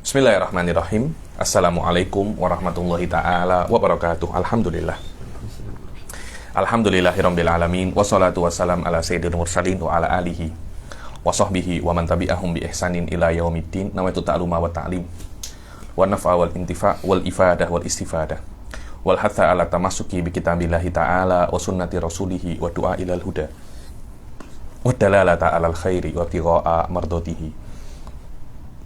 Bismillahirrahmanirrahim. Assalamualaikum warahmatullahi ta'ala wabarakatuh. Alhamdulillah. Alhamdulillahirabbil alamin wassalatu wassalam ala sayyidil mursalin wa ala alihi wa sahbihi wa man tabi'ahum bi ihsanin ila yaumiddin. Nawaitu ta'luma wa ta'lim wa naf'a wal intifa' wal ifadah wal istifadah wal hatha ala tamassuki bi kitabillahi ta'ala wa sunnati rasulihi wa du'a ilal huda wa dalalata alal khairi wa tigha'a mardatihi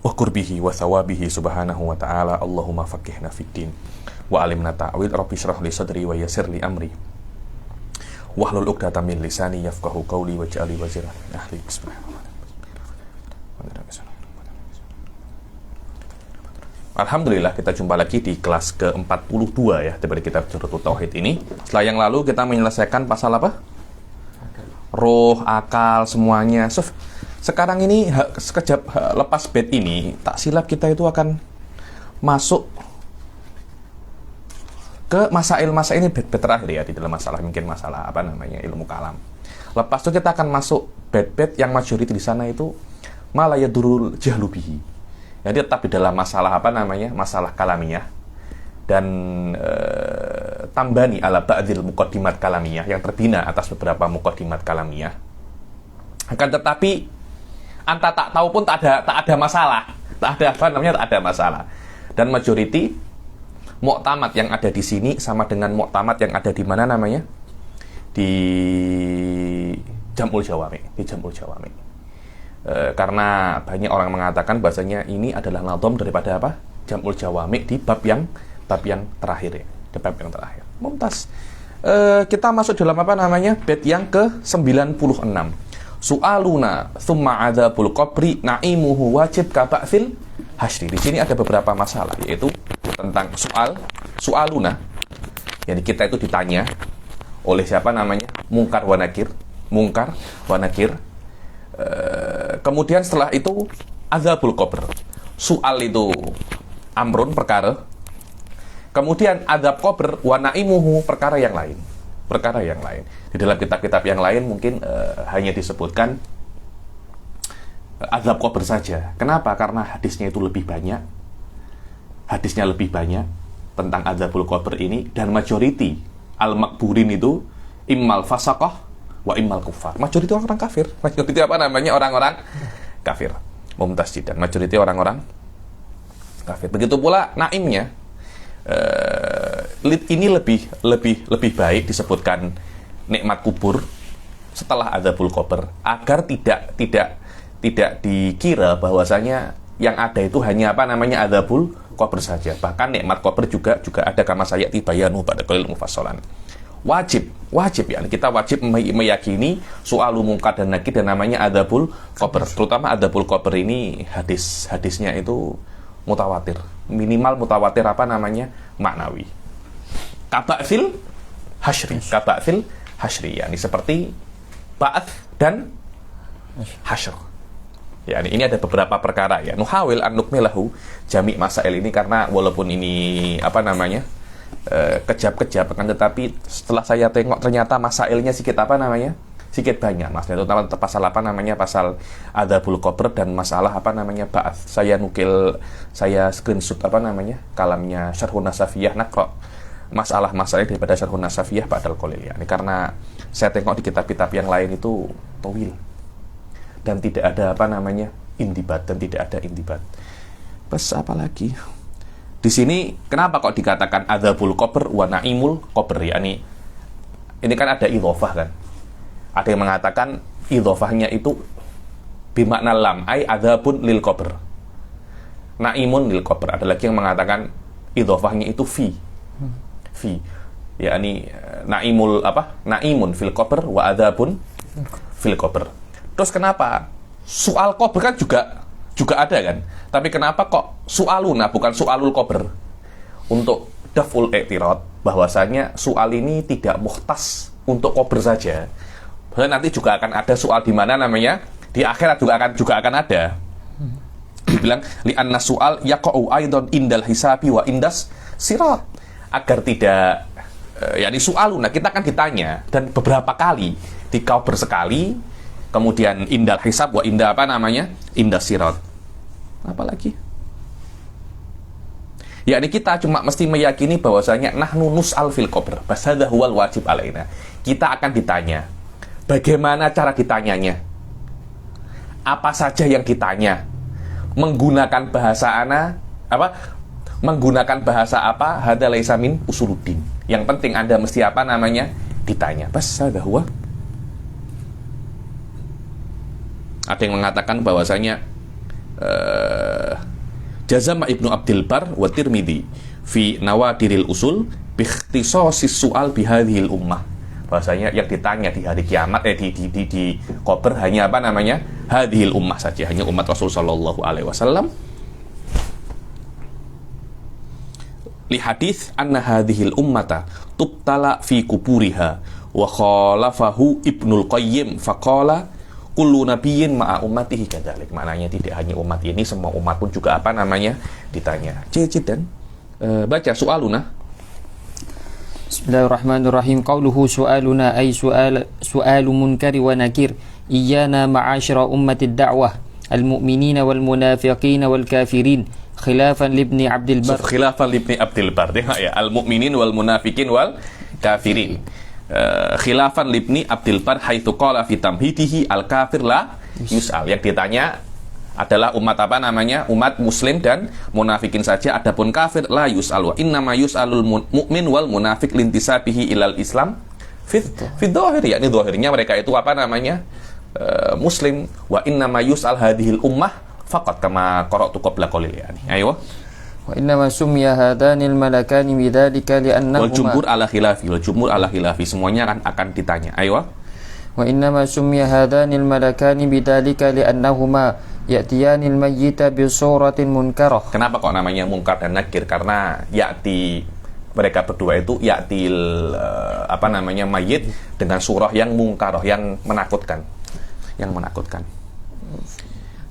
wa qurbihi wa thawabihi subhanahu wa ta'ala. Allahumma faqihna fiddin wa alimna ta'wil. Rabbi shrah li sadri wa yassir li amri wahlul 'uqdatam min lisani yafqahu qawli waj'alni waziran min ahli. Alhamdulillah, kita jumpa lagi di kelas ke-42 ya dari kitab Jurutut Tauhid ini. Setelah yang lalu kita menyelesaikan pasal apa? Roh, akal, semuanya. Sekarang ini sekejap lepas bed ini, tak silap kita itu akan masuk ke masail-masail ini bed terakhir ya di dalam masalah, mungkin masalah apa namanya ilmu kalam. Lepas itu kita akan masuk bed yang majority di sana itu malayadurul jahlubihi. Jadi tetap di dalam masalah apa namanya masalah kalamiyah dan tambani ala ba'dil muqaddimat kalamiyah yang terbina atas beberapa muqaddimat kalamiyah. Akan tetapi anta tak tahu pun tak ada masalah, tak ada masalah. Dan majority muktamad yang ada di sini sama dengan muktamad yang ada di mana namanya di Jam'ul Jawami, karena banyak orang mengatakan bahasanya ini adalah nadham daripada apa Jam'ul Jawami di bab yang terakhir ya, di bab yang terakhir. Mumtaz. Kita masuk dalam apa namanya bait yang ke-96. Su'aluna thumma adzabul qabri na'imuhu wajib ka ba'fil hasyri. Di sini ada beberapa masalah, yaitu tentang su'aluna. Jadi kita itu ditanya oleh siapa namanya? Mungkar wa nakir. Kemudian setelah itu adzabul qabr. Su'al itu amrun, perkara. Kemudian adzab qabr wa na'imuhu, perkara yang lain. Di dalam kitab-kitab yang lain mungkin hanya disebutkan azab qabr saja. Kenapa? Karena hadisnya lebih banyak tentang azabul qabr ini, dan majority al-makburin itu immal fasaqah wa immal kufar. Majority orang kafir. Majority apa namanya? Orang-orang kafir. Mumtaz jiddan. Majority orang-orang kafir. Begitu pula naimnya. Ini lebih baik disebutkan nikmat kubur setelah adzabul qabr, agar tidak dikira bahwasanya yang ada itu hanya apa namanya adzabul qabr saja. Bahkan nikmat qabr juga ada kama sayati bayanu pada qalil mufassalan. Wajib ya, kita wajib meyakini soal mungkar dan nakir dan namanya adzabul qabr. Terutama adzabul qabr ini hadisnya itu mutawatir, minimal mutawatir apa namanya maknawi. Kaba'fil hasyri, yani seperti ba'ats dan hasyr. Ya, ini ada beberapa perkara ya. Nuhawil an nukmilahu jami' masail ini, karena walaupun ini apa namanya kejap-kejap, akan tetapi setelah saya tengok ternyata masailnya sedikit banyak mas, terutama pasal apa namanya pasal adzabul qabr dan masalah apa namanya ba'ats. Saya screenshot apa namanya kalamnya Syarhun Nasafiyah naqra masalah-masalah daripada Syarhun Nasafiyah ba'dal qalil ya. Ini karena saya tengok di kitab-kitab yang lain itu tawil dan tidak ada apa namanya intibat. Pas apa lagi di sini, kenapa kok dikatakan adzabul qabr wa naimul qabr ya? Ini kan ada idhofah kan. Ada yang mengatakan idhofahnya itu bimakna lam, ay adzabun lil qabr, naimun lil qabr. Ada lagi yang mengatakan idhofahnya itu fi, yakni naimun fil qabr wa adzabun fil qabr. Terus kenapa soal qabr kan juga ada kan, tapi kenapa kok soaluna bukan soalul qabr? Untuk daful i'tirad bahwasanya soal ini tidak mukhtas untuk qabr saja. Nanti juga akan ada soal di mana namanya di akhirat juga akan ada. Dibilang li anna soal yaqa'u aidan indal hisabi wa indas sirat, agar tidak yakni soaluna kita akan ditanya, dan beberapa kali di qabr sekali, kemudian indal hisab wa inda apa namanya indas sirat. Apalagi Yakni kita cuma mesti meyakini bahwasanya nahnu nus'al fil qabr, bahasa huwal wajib alaina. Kita akan ditanya. Bagaimana cara ditanyanya? Apa saja yang ditanya? Menggunakan bahasa menggunakan bahasa apa? Hada laisa min usuluddin. Yang penting Anda mesti apa namanya? Ditanya. Bahasa huwa. Ada yang mengatakan bahwasanya Jazama Ibnu Abdil Bar wa Tirmidzi fi Nawadiril Usul bi ikhtisasis su'al bi hadhil ummah. Bahasanya yang ditanya di hari kiamat di qabr hanya apa namanya? Hadhil ummah saja, hanya umat Rasul sallallahu alaihi wasallam. Li hadits anna hadhil ummata tubtala fi kuburiha wa khalafahu Ibnul Qayyim faqala kullu nabiyyin ma'a ummatihi kadzalik. Maknanya tidak hanya umat ini, semua umat pun juga apa namanya ditanya. Dan baca soaluna. Bismillahirrahmanirrahim. Qauluhu su'aluna ay su'alu munkari wa nakir. Iyana ma'asyara ummatid da'wah al-mu'minina wal munafiqina wal kafirin. Khilafan libni Abdil Bar. Khilafan libni Abdil Bar. Tengok ya, al-mu'minin wal munafiqin wal kafirin. Khilafan libni Abdil Bar haitsu qala fi tamhidihi al-kafir la yus'al. Yang ditanya adalah umat apa namanya? Umat muslim dan munafikin saja, adapun kafir la yus'al. Wa innama yus'alul mu'min wal munafiq lintisabihi ilal Islam fi dhahir, yakni dhahirnya mereka itu apa namanya? Muslim. Wa innama yus'al hadhil ummah faqat kama qara'tu qabla qalil yani. Ayo. Wa innama summiya hadanil malakani bidzalika li'annahuma wal jumhur ala khilafi, semuanya akan ditanya. Ayo. Wa innama summiya hadanil malakani bidzalika li'annahuma ya'tiyanil mayyita bi suratin munkarah. Kenapa kok namanya munkar dan nakir? Karena mereka berdua itu ya'til apa namanya mayyit dengan surah yang munkarah, yang menakutkan.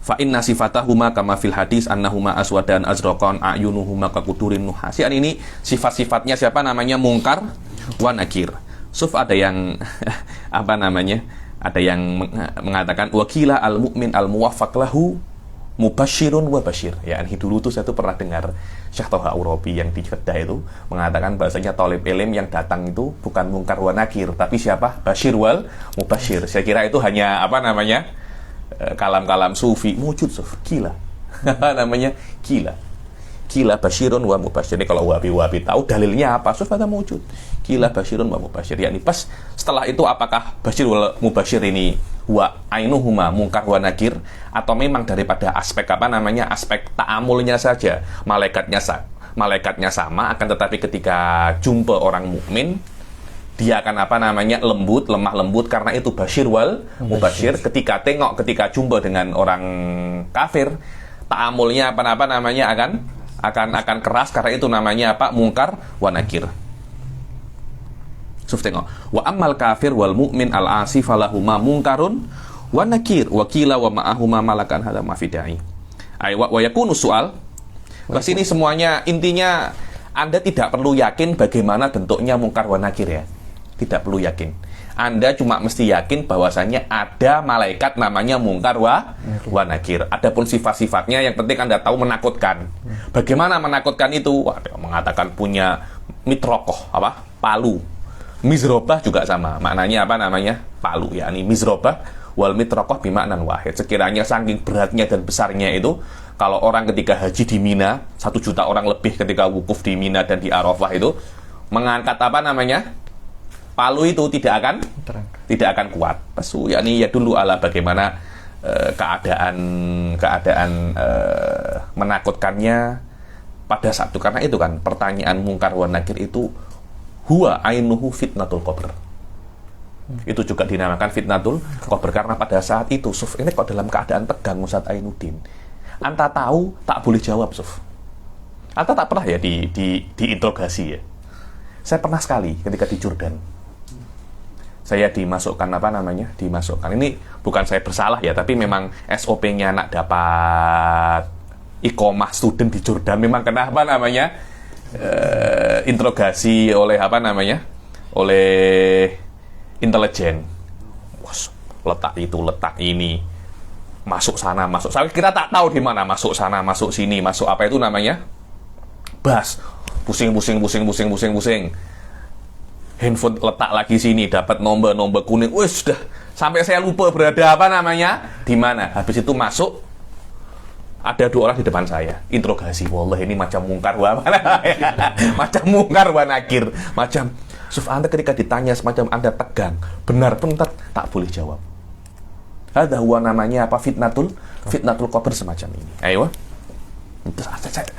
Fa inna sifatahuma kama fil hadis annahuma aswadan azraqan ayunuhuma kakudurin nuhas. Ini sifat-sifatnya siapa namanya? Mungkar wa nakir. Ada yang apa namanya? Ada yang mengatakan wakila al-mu'min al-muwaffaq lahu mubasyirun wa basyir. Ya, dulu tuh saya tuh pernah dengar Syekh Thaha Urabi yang di Jeddah itu mengatakan bahasanya talib ilm yang datang itu bukan mungkar wa nakir, tapi siapa? Basyir wal mubasyir. Saya kira itu hanya apa namanya? Kalam-kalam sufi, mujud gila. Namanya gila basyirun wa mubasyir. Ini kalau wahabi tahu dalilnya apa? Ada mujud. Gila basyirun wa mubasyir. Yani pas setelah itu apakah basyir wal mubasyir ini wa ainuhuma mungkar wa nakir, atau memang daripada aspek apa namanya? Aspek ta'amulnya saja. Malaikatnya sama, akan tetapi ketika jumpa orang mukmin dia akan apa namanya? Lemah lembut karena itu basyir wal mubasyir. Ketika jumpa dengan orang kafir, ta'amulnya apa namanya? akan keras karena itu namanya apa? Mungkar wa nakir. Tengok. Wa ammal kafir wal mu'min al asi falahuma mungkarun wa nakir wa qila wa ma'ahuma malakan hadza mafidai. Wa yakunu soal. Bas ini semuanya intinya Anda tidak perlu yakin bagaimana bentuknya mungkar wa nakir ya. Tidak perlu yakin. Anda cuma mesti yakin bahwasannya ada malaikat namanya mungkar wa nakir. Adapun sifat-sifatnya yang penting Anda tahu menakutkan. Bagaimana menakutkan itu? Mengatakan punya mitrokoh palu. Mizrobah juga sama. Maknanya apa namanya? Palu, yakni mizrobah wal mitrokoh bimaknan wahid. Sekiranya saking beratnya dan besarnya itu, kalau orang ketika haji di Mina, 1 juta orang lebih ketika wukuf di Mina dan di Arafah itu mengangkat apa namanya? Palu itu tidak akan kuat. Pasu yakni ya dulu ala bagaimana keadaan menakutkannya pada saat itu. Karena itu kan pertanyaan mungkar wa nakir itu huwa ainuhu fitnatul qabr. Itu juga dinamakan fitnatul qabr karena pada saat itu ini kok dalam keadaan tegang Ustaz Ainuddin. Anta tahu tak boleh jawab, Anta tak pernah ya diinterogasi ya. Saya pernah sekali ketika di Jordan. Saya dimasukkan ini bukan saya bersalah ya, tapi memang SOP-nya nak dapat iqomah student di Jordan memang kenapa namanya interogasi oleh oleh intelijen. Letak ini, masuk sana, masuk. Saya kira tak tahu di mana, masuk sana, masuk sini, masuk apa itu namanya? bas, pusing. Handphone letak lagi sini, dapat nomor kuning, wes sudah sampai saya lupa berada apa namanya di mana. Habis itu masuk, ada 2 orang di depan saya, interogasi. Wallah ini macam mungkar wa macam mungkar wa nakir, macam Suf, Anda ketika ditanya semacam Anda tegang, benar pun tak boleh jawab. Ada huwa namanya apa, fitnatul qabr semacam ini. Ayo. Terus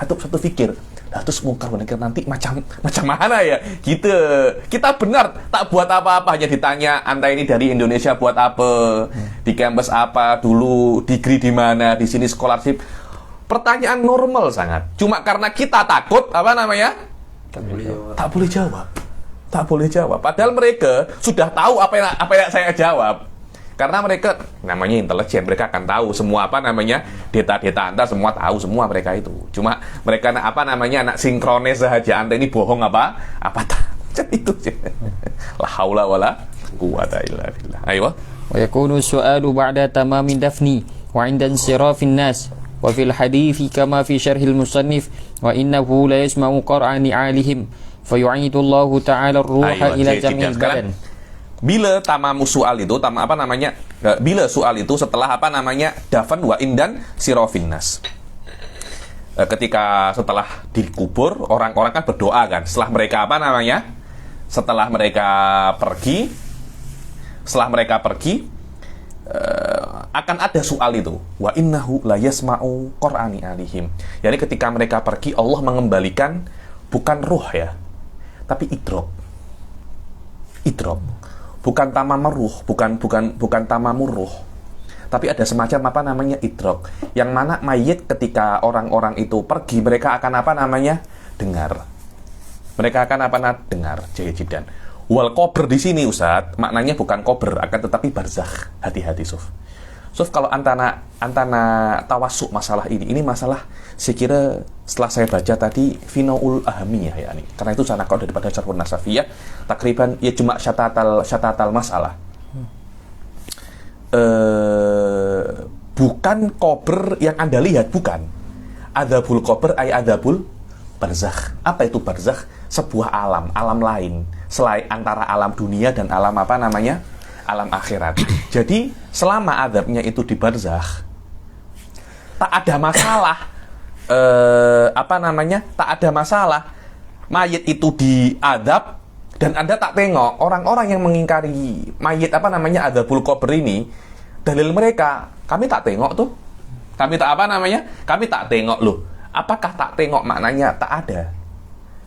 satu pikir, terus mungkar wa nakir nanti macam mana ya? Kita benar tak buat apa-apa, hanya ditanya Anda ini dari Indonesia buat apa, di kampus apa dulu, degree di mana, di sini scholarship. Pertanyaan normal sangat. Cuma karena kita takut apa namanya? Tak boleh jawab. Padahal mereka sudah tahu apa yang saya jawab. Karena mereka namanya intelijen, mereka akan tahu semua apa namanya data-data Anda, semua tahu semua mereka itu. Cuma mereka apa namanya nak sinkronis saja, Anda ini bohong apa tak itu. La haula wala quwata illa billah. Ayo. Wa yakunu su'alu ba'da tamamin dafni wa 'inda insirafin nas wa fil hadithi kama fi syarhil musannif wa innahu la yasma'u qur'ani 'alihim fayu'idu Allah ta'ala ar-ruha ila jami'il badan. Bila tamamu soal itu, bila soal itu setelah apa namanya dafan wa indan sirofin nas. Ketika setelah dikubur, orang-orang kan berdoa kan. Setelah mereka apa namanya? Setelah mereka pergi, akan ada soal itu. Wa innahu la yasma'u qur'ani alihim. Yani ketika mereka pergi, Allah mengembalikan bukan ruh ya, tapi idrok. Bukan tamamuruh, bukan tamamuruh. Tapi ada semacam apa namanya idrok, yang mana mayit ketika orang-orang itu pergi, mereka akan apa namanya dengar. Mereka akan apa dengar jayidan. Wal qabr di sini Ustaz, maknanya bukan qabr, akan tetapi barzakh. Hati-hati Suf, kalau antara tawasuk masalah ini masalah saya kira setelah saya baca tadi Finaul Ahamiyah ya nih. Karena itu sana kau daripada Syarhun Nasafiyah takriban ya cuma syatatal masalah. Bukan qabr yang Anda lihat, bukan. Adzabul qabr ay adzabul barzakh. Apa itu barzakh? Sebuah alam lain selain antara alam dunia dan alam apa namanya? Alam akhirat. Jadi selama azabnya itu di barzakh, tak ada masalah. Tak ada masalah. Mayit itu diadab dan Anda tak tengok. Orang-orang yang mengingkari mayit adzabul qabr ini, dalil mereka, kami tak tengok tuh. Kami tak tengok loh. Apakah tak tengok maknanya tak ada?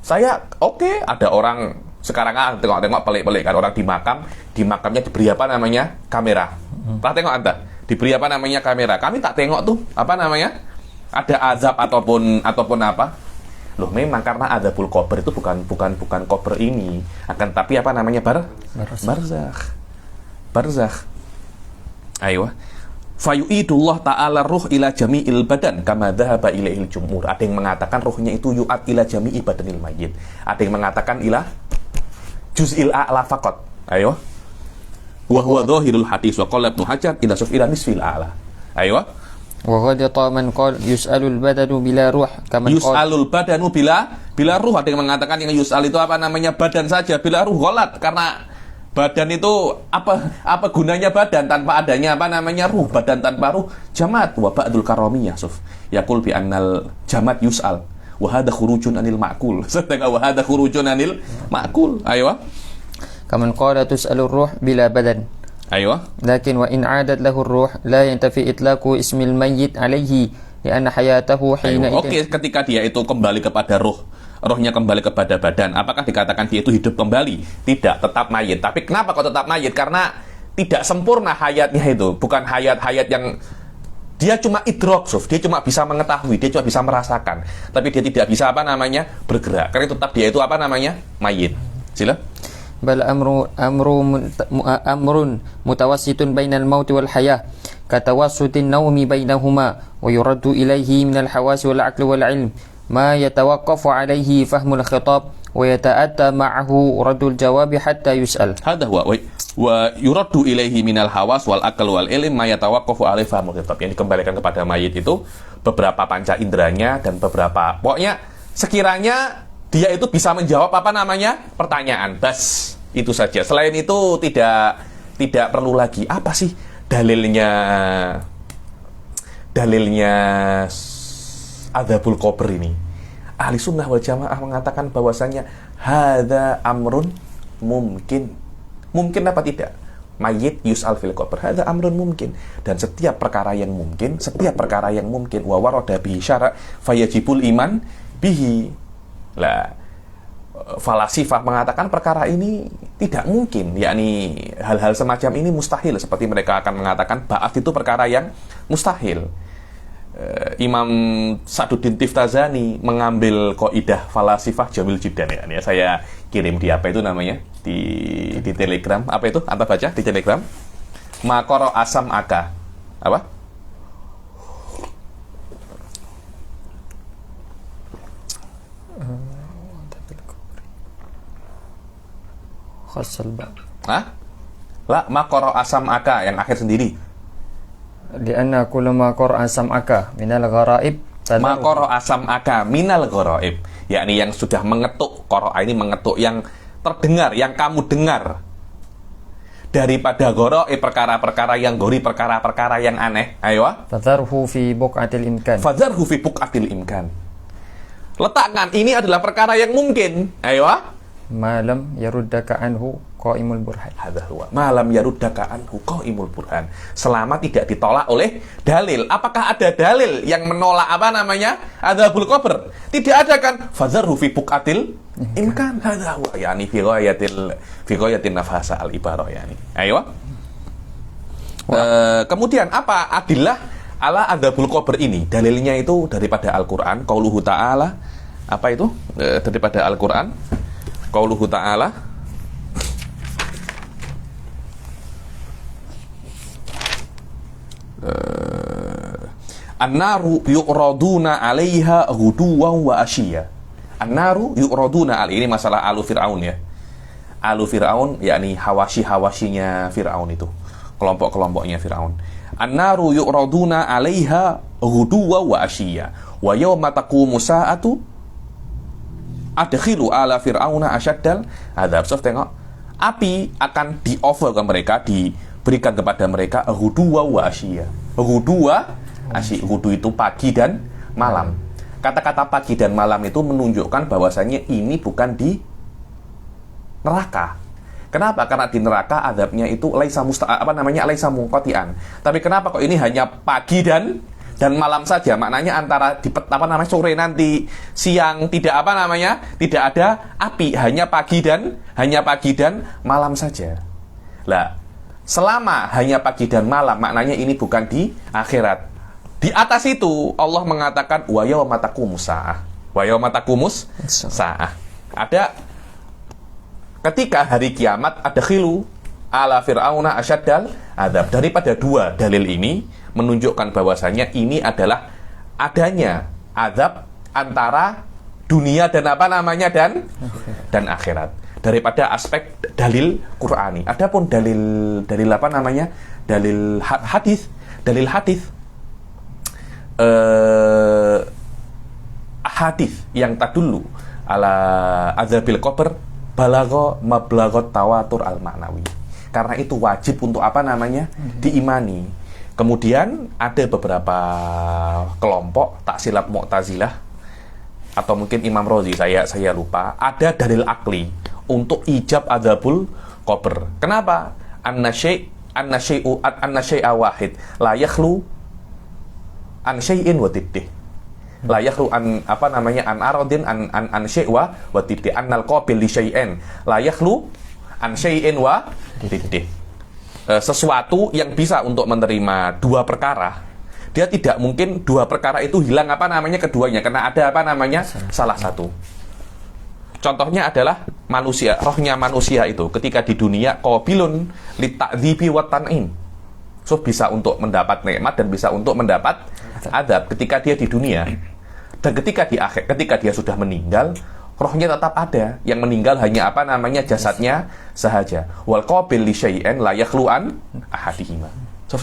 Saya oke, ada orang sekarang kan tengok pelik-pelik kan, orang di makamnya diberi apa namanya kamera. Tak tengok Anda diberi apa namanya kamera. Kami tak tengok tuh apa namanya ada azab ataupun apa. Loh, memang karena adzabul qabr itu bukan qabr ini, akan tapi apa namanya barzakh. Ayo. Fayu'idullah ta'ala ruh ila jami'il badan kama dhahaba ilaihil jumhur. Ada yang mengatakan ruhnya itu yu'ad ila jami'i badanil mayyit. Ada yang mengatakan ila juz'il a'la faqat. Ayo. Wa huwa dhahirul hadis wa qala Ibnu Hajar ila sufila nisfil a'la. Ayo. Wa ghadata man qala yus'alul badanu bila ruh kama yus'alul badanu bila ruh. Ada yang mengatakan yang yus'al itu apa namanya badan saja bila ruh. Ghalat, karena badan itu apa gunanya badan tanpa adanya apa namanya ruh? Badan tanpa ruh jamat. Wa ba'dul karamiyah Suf yaqul bi annal jamat yus'al wa hadha khurujun anil ma'kul. Sedangkan wa hadha khurujun anil ma'kul. Ayo. Kaman qala tus'alur ruh bila badan. Ayo. Lakin wa in 'adat lahu ruh la yantafi itlaqu ismil mayyit alayhi li'anna hayatahu hina idin. Oke, ketika dia itu kembali kepada rohnya kembali kepada badan, apakah dikatakan dia itu hidup kembali? Tidak, tetap mayit. Tapi kenapa kok tetap mayit? Karena tidak sempurna hayatnya itu. Bukan hayat yang dia cuma idrok, dia cuma bisa mengetahui, dia cuma bisa merasakan. Tapi dia tidak bisa apa namanya bergerak. Karena tetap dia itu apa namanya mayit. Sila. Bal amrun mutawassitun bainal mauti wal hayah katawassutin naumi bainahuma wa yuraddu ilaihi minal hawasi wal aqli wal ilm ma yatawaqqafu alaihi fahmul khitab wa yata'atta ma'ahu raddul jawab hatta yus'al. Hadha huwa wa yuraddu ilaihi minal hawas wal aql wal ilm ma yatawaqqafu alaihi fahmul khitab. Yang dikembalikan kepada mayit itu beberapa panca inderanya dan beberapa, pokoknya sekiranya dia itu bisa menjawab apa namanya pertanyaan. Bas, itu saja. Selain itu tidak perlu lagi. Apa sih dalilnya adzabul qabr ini? Ahli sunnah wal jamaah mengatakan bahwasanya hadza amrun mungkin. Mungkin apa tidak? Mayit yus'al fil qabr, hadza amrun mungkin. Dan setiap perkara yang mungkin wa warada bihi syara' fayajibul iman bihi. Lah, falasifah mengatakan perkara ini tidak mungkin, yakni hal-hal semacam ini mustahil, seperti mereka akan mengatakan ba'ats itu perkara yang mustahil. Imam Sa'duddin Tiftazani mengambil kaidah falasifah jamil jiddan ya. Saya kirim di apa itu namanya? Di Telegram. Apa itu? Anda baca di Telegram. Makoro asam aka. Apa? Khasal ba. Hah? La makoro asam aka yang akhir sendiri. Lianna kullu ma qara sam'aka minal gharaib Makoro asam aka minal gharaib, yakni yang sudah mengetuk. Qara'a ini mengetuk, yang terdengar, yang kamu dengar daripada gharaib, perkara-perkara yang gori, perkara-perkara yang aneh. Ayo, fadharhu fi buq'atil imkan. fadharhu fi buq'atil imkan. Letakkan ini adalah perkara yang mungkin. Ayo, Malam yaruddaka anhu qaimul burhan. hadza huwa malam yaruddaka anhu qaimul burhan, selama tidak ditolak oleh dalil. Apakah ada dalil yang menolak apa namanya adzabul qabr? Tidak ada kan? Fadharhu fi buqatil imkan, hadza huwa, yani fi ghayatin nafasa al ibarah yani. Ayo. Kemudian apa adillah ala adzabul qabr ini? Dalilnya itu daripada Al-Qur'an, qauluhu ta'ala. Apa itu? Daripada Al-Qur'an, qauluhu ta'ala, an-naru yu'raduna 'alaiha ghuduwan wa ashiya. An-naru yu'raduna ini masalah alu Fir'aun ya. Alu Fir'aun yakni hawashi-hawashinya Fir'aun itu, kelompok-kelompoknya Fir'aun. An-naru yu'raduna 'alaiha ghuduwan wa ashiya wa yawma taqumu sa'atu adkhilu ala fir'auna asyaddal adzab. So, tengok, api akan di-offer ke mereka, diberikan kepada mereka ghuduwa wa asyiya. Ghuduwa asyi, ghudu itu pagi dan malam. Kata-kata pagi dan malam itu menunjukkan bahwasanya ini bukan di neraka. Kenapa? Karena di neraka azabnya itu laisa laisa munqati'an. Tapi kenapa kok ini hanya pagi dan malam saja? Maknanya antara sore nanti, siang, tidak ada api, hanya pagi dan malam saja. Lah, selama hanya pagi dan malam, maknanya ini bukan di akhirat. Di atas itu Allah mengatakan wa yauma taqumus saah. Ada ketika hari kiamat, adkhilu ala fir'auna asyaddal adzab. Daripada dua dalil ini menunjukkan bahwasanya ini adalah adanya azab antara dunia dan dan akhirat, daripada aspek dalil Qur'ani. Adapun dalil hadis hadis yang tadullu ala azabil qabr balagha mablaghot tawatur al ma'nawi. Karena itu wajib untuk diimani. Kemudian ada beberapa kelompok, tak silap Mu'tazilah atau mungkin Imam Razi, saya lupa, ada dalil akli untuk ijab adzabul qabr. Kenapa? Anna syai'a wahid la yakhlu an syai'in wa tiddih. La yakhlu an aradin an syai'a wa tiddih. Annal qabil li syai'in la yakhlu an syai'in wa tiddih. Sesuatu yang bisa untuk menerima dua perkara, dia tidak mungkin dua perkara itu hilang keduanya, karena ada salah satu. Contohnya adalah manusia, rohnya manusia itu ketika di dunia qabilun litakdzibi wa tan'im. So, bisa untuk mendapat nikmat dan bisa untuk mendapat azab ketika dia di dunia. Dan ketika di akhir, ketika dia sudah meninggal, rohnya tetap ada. Yang meninggal hanya jasadnya sahaja. Wal qabil li syai'in la yakhlu an ahadihima. So,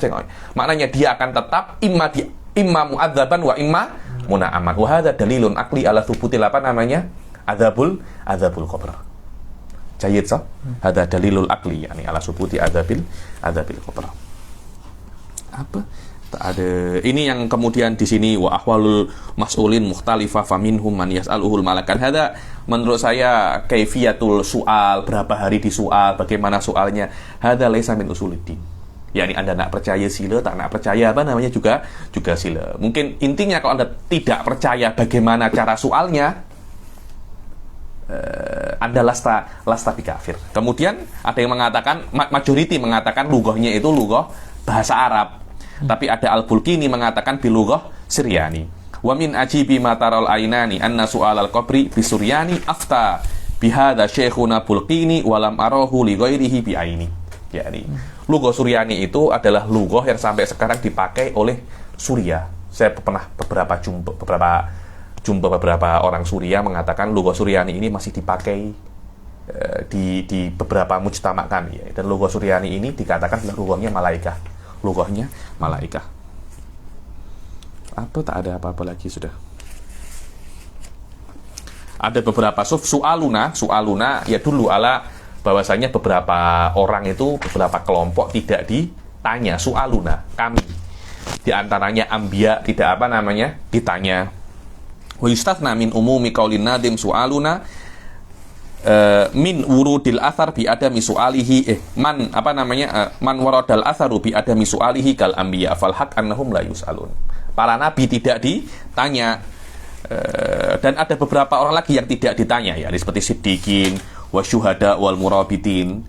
maknanya dia akan tetap imma mu'adzaban wa imma muna'aman. Wa hadza dalilun aqli ala thubutil apa namanya? Adzabul qabr. Jayyid sah? Hadza dalilul aqli yani ala thubuti adzabil qabr. Apa? Ada ini yang kemudian di sini wa ahwalul mas'ulin mukhtalifah faminhum man yas'aluhul malakan. Hada menurut saya kaifiyatul soal, berapa hari di soal, bagaimana soalnya. Hada laisa min usuluddin. Yani Anda nak percaya sila, tak nak percaya apa namanya juga sila. Mungkin intinya kalau Anda tidak percaya bagaimana cara soalnya, Anda lasta bikafir. Kemudian ada yang mengatakan, majority mengatakan lughahnya itu lughah bahasa Arab. Tapi ada Al-Bulkini mengatakan bilughah Syriani. Wa min ajibi ma taral ainani anna su'al al-qabri bisuryani afta bihadza syekhuna Bulkini walam arahu li ghairihi bi aini. Yani lughah Suryani itu adalah lughah yang sampai sekarang dipakai oleh Suria. Saya pernah jumpa beberapa orang Suria mengatakan lughah Suryani ini masih dipakai di beberapa mujtama kami ya. Dan lughah Suryani ini dikatakan adalah lughahnya malaikah. Apa tak ada apa-apa lagi sudah. Ada beberapa su'aluna ya dulu ala bahwasanya beberapa orang itu, beberapa kelompok tidak ditanya su'aluna, kami. Di antaranya anbiya tidak apa namanya ditanya. Wa yustathna min umumi qaulin nadim su'aluna min wurudil athar bi adami su'alihi man waradal atharu bi adami su'alihi kal anbiya fal haq annahum la yus'alun. Para nabi tidak ditanya, dan ada beberapa orang lagi yang tidak ditanya ya, seperti siddiqin wasyuhada wal murabitin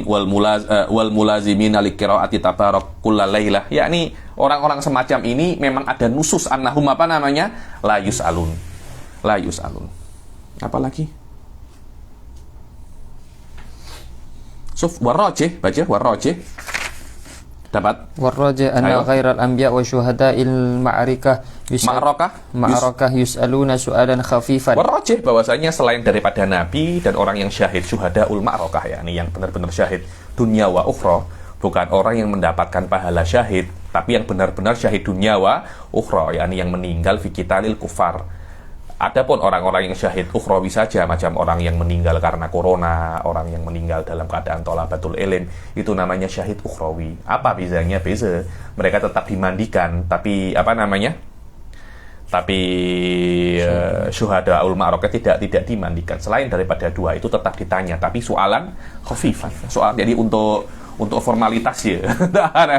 wal mulazimin li qiraati tabarak kullal lailah. Yakni orang-orang semacam ini memang ada nusus annahum apa namanya la yus'alun. Apa lagi? Warrajih, baca warrajih. Dapat? Warrajih anna ghairal anbiya wa syuhada'il ma'arakah yus'aluna su'alan khafifan. Warrajih bahwasanya selain daripada nabi dan orang yang syahid syuhada'ul ma'arakah yakni yang benar-benar syahid dunia wa ukhra, bukan orang yang mendapatkan pahala syahid, tapi yang benar-benar syahid dunia wa ukhra yakni yang meninggal fi qitalil kufar. Adapun orang-orang yang syahid ukhrawi saja, macam orang yang meninggal karena corona, orang yang meninggal dalam keadaan thalabatul ilm, itu namanya syahid ukhrawi. Apa bezanya? Beza. Mereka tetap dimandikan, tapi apa namanya? Tapi syuhadaul ma'arakah tidak dimandikan. Selain daripada dua itu tetap ditanya, tapi soalan khafifan. Soal jadi untuk formalitas ya.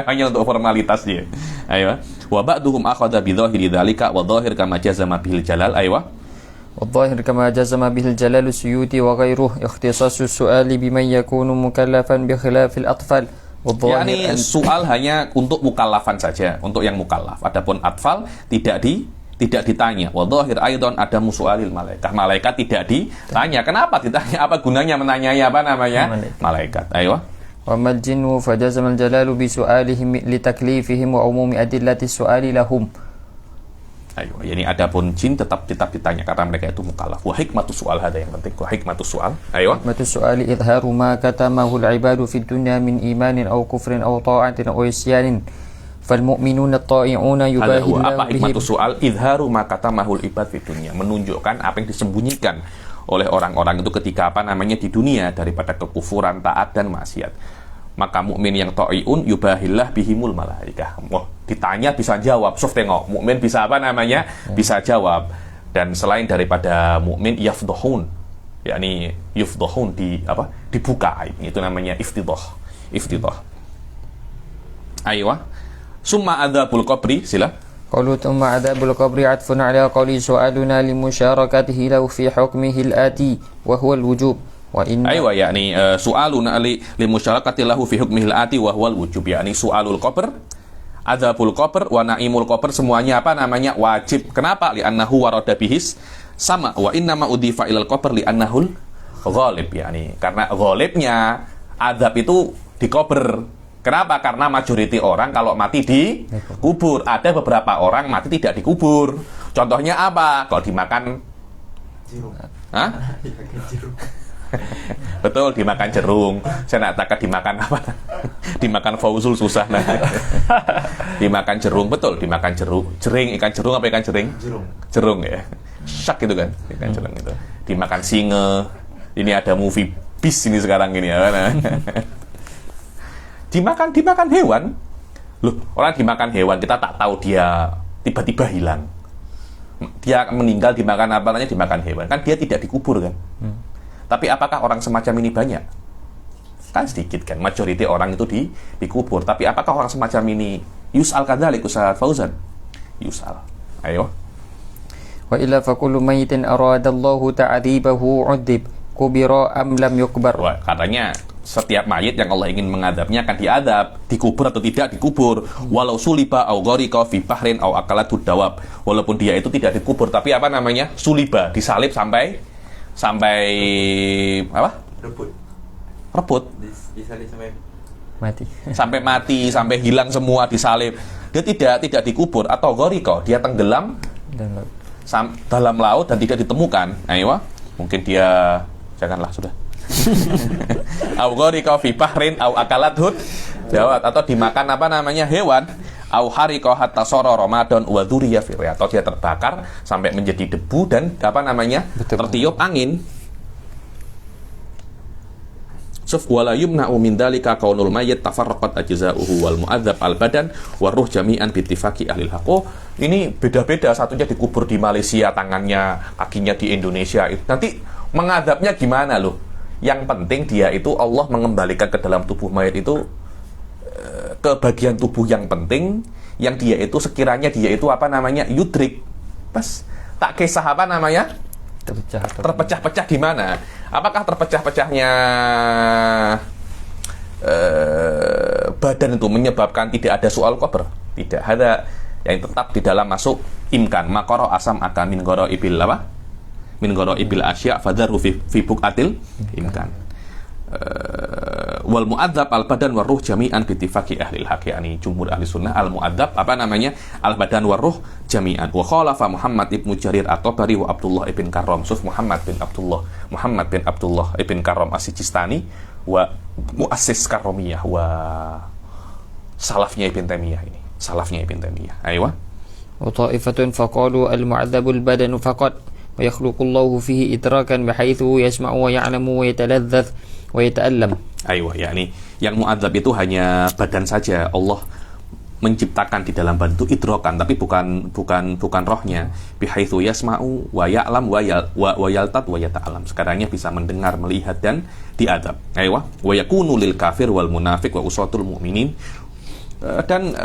Hanya untuk formalitas ya. Ayo. Wa ba'duhum akhadha bi dhahiri dzalika wa dhahir kama jazama bihil jalal. Ayo. Wa dhahir kama jazama bihil jalal Suyuti wa ghairuhu ikhtisasu su'ali biman yakunu mukallafan bi khilafil atfal. Yani soal hanya untuk mukallafan saja, untuk yang mukallaf. Adapun atfal tidak ditanya. Wa dhahir aidan ada musualil malaikat. Malaikat tidak ditanya. Kenapa ditanya? Apa gunanya menanyai apa namanya? Malaikat. Ayo. وَمَا الْجِنُّ فَجَزَمَ الْجَلَالُ بِسُؤَالِهِمْ لِتَكْلِيفِهِمْ وَعُمُومِ أَدِلَّةِ السُّؤَالِ لَهُمْ. Ayo, ini adapun jin tetap ditanya karena mereka itu mukallaf. Wa hikmatu su'al hada yang penting. Wa hikmatu su'al. Ayo. Hikmatu su'ali idharu ma katamahu al-ibadu fi dunya min imanin aw kufrin aw ta'atin aw isyanin. Fal-mu'minuna at-ta'i'una yubahillahu apa hikmatu su'al? Idharu ma katamahu al-ibad fi dunya. Menunjukkan apa yang disembunyikan oleh orang-orang itu ketika apa namanya di dunia daripada kekufuran, taat dan maksiat. Maka mukmin yang ta'iun yubahillah bihimul malaikah. Wah, ditanya bisa jawab. Sof tengok, mukmin bisa apa namanya? Bisa jawab. Dan selain daripada mukmin yafdhun, yakni yufdhun dibuka. Itu namanya iftidah. Ayo. Summa adzabul qabri, sila. Qalu thumma adzabul qabri atfun ala qawli su'aluna limusyarakatihi law fi hukmihi al-ati wa huwa al-wujub wa inna aywa yakni su'aluna limusyarakati lahu fi hukmihi al-ati wa huwa al-wujub yakni su'alul qabr, adzabul qabr wa naimul qabr semuanya apa namanya wajib. Kenapa? Li annahu warada bihis sama wa inna ma udifa ilal qabr li annahul ghalib yakni karena ghalibnya azab itu di qabr. Kenapa? Karena majority orang kalau mati di kubur. Ada beberapa orang mati tidak dikubur. Contohnya apa? Kalau dimakan jeruk. Hah? Betul, dimakan jerung. Saya nak takat dimakan apa? Dimakan fauzul susah nah. Dimakan jerung, betul, dimakan jerung. Jering, ikan jerung apa ikan jering? Jerung ya. Syak gitu kan, ikan jerung itu. Dimakan singe. Ini ada movie bis ini sekarang ini ya. Nah. dimakan hewan. Loh, orang dimakan hewan kita tak tahu dia tiba-tiba hilang. Dia meninggal dimakan apa namanya, dimakan hewan. Kan dia tidak dikubur kan. Tapi apakah orang semacam ini banyak? Kan sedikit kan. Majority orang itu dikubur. Tapi apakah orang semacam ini yus'al kadzalik Ustaz Fauzan? Yus'al. Ayo. Wa illa fa kullu mayyitin aradallahu ta'dzibahu 'udzib kubira am lam yukbar. Wah, katanya setiap mayit yang Allah ingin mengadabnya akan diadab, dikubur atau tidak dikubur, walau suliba au ghariqa fi bahrin au akalatud dawab. Walaupun dia itu tidak dikubur, tapi apa namanya? Suliba, disalib sampai apa? Rebut. Disalib sampai Mati. Sampai mati, sampai hilang semua, disalib. Dia tidak dikubur atau ghariqa, dia tenggelam dalam laut dan tidak ditemukan. Ayo, mungkin dia janganlah sudah. Au ghariqa fi bahrin au akalathu dawat, atau dimakan apa namanya hewan, au hariqa hatta sara ramadan wa dzuriya fi, atau dia terbakar sampai menjadi debu dan apa namanya tertiup angin. Suf wala yumna'u min dzalika kaunul mayyit tafarraqat ajza'uhu wal mu'adzab al badan wa ruh jami'an bi ittifaqi ahli al-haq. Oh, ini beda-beda, satunya dikubur di Malaysia tangannya, kakinya di Indonesia. Nanti mengadabnya gimana loh? Yang penting dia itu Allah mengembalikan ke dalam tubuh mayat itu ke bagian tubuh yang penting, yang dia itu sekiranya dia itu apa namanya yudrik, pas tak kisah apa namanya terpecah-pecah di mana? Apakah terpecah-pecahnya badan itu menyebabkan tidak ada soal qabr? Tidak ada, yang tetap di dalam masuk imkan makoro asam akamin goro ibil apa? Min ghara'ibil asya' fadharu fi buqatil imkan. Wal mu'adzab al badan war ruh jami'an bi ittifaqi ahli al-haq, yani jumhur ahli sunnah al mu'adzab apa namanya al badan war ruh jami'an. Wa khalafa Muhammad ibnu Jarir at-Tabari wa Abdullah ibn Karram, Suf Muhammad bin Abdullah ibn Karram as-Sijistani wa muassis Karramiyah wa salafnya Ibn Taimiyah ini. Salafnya Ibn Taimiyah. Aywa. Wa ta'ifatun faqalu al mu'adzabul badanu faqat ويخلق الله فيه إدراكا بحيث يسمع ويعلم ويتلذذ ويتألم. Aywa, yakni yang mu'adzab itu hanya badan saja. Allah menciptakan di dalam badan itu idrakan, tapi bukan rohnya. Bihaitsu yasma'u wa ya'lam wa yaltat wa yata'alam. Sekarangnya bisa mendengar, melihat dan diadab. Aywa, wa yakunu lil kafir wal munafiq wa usatul mu'minin. Dan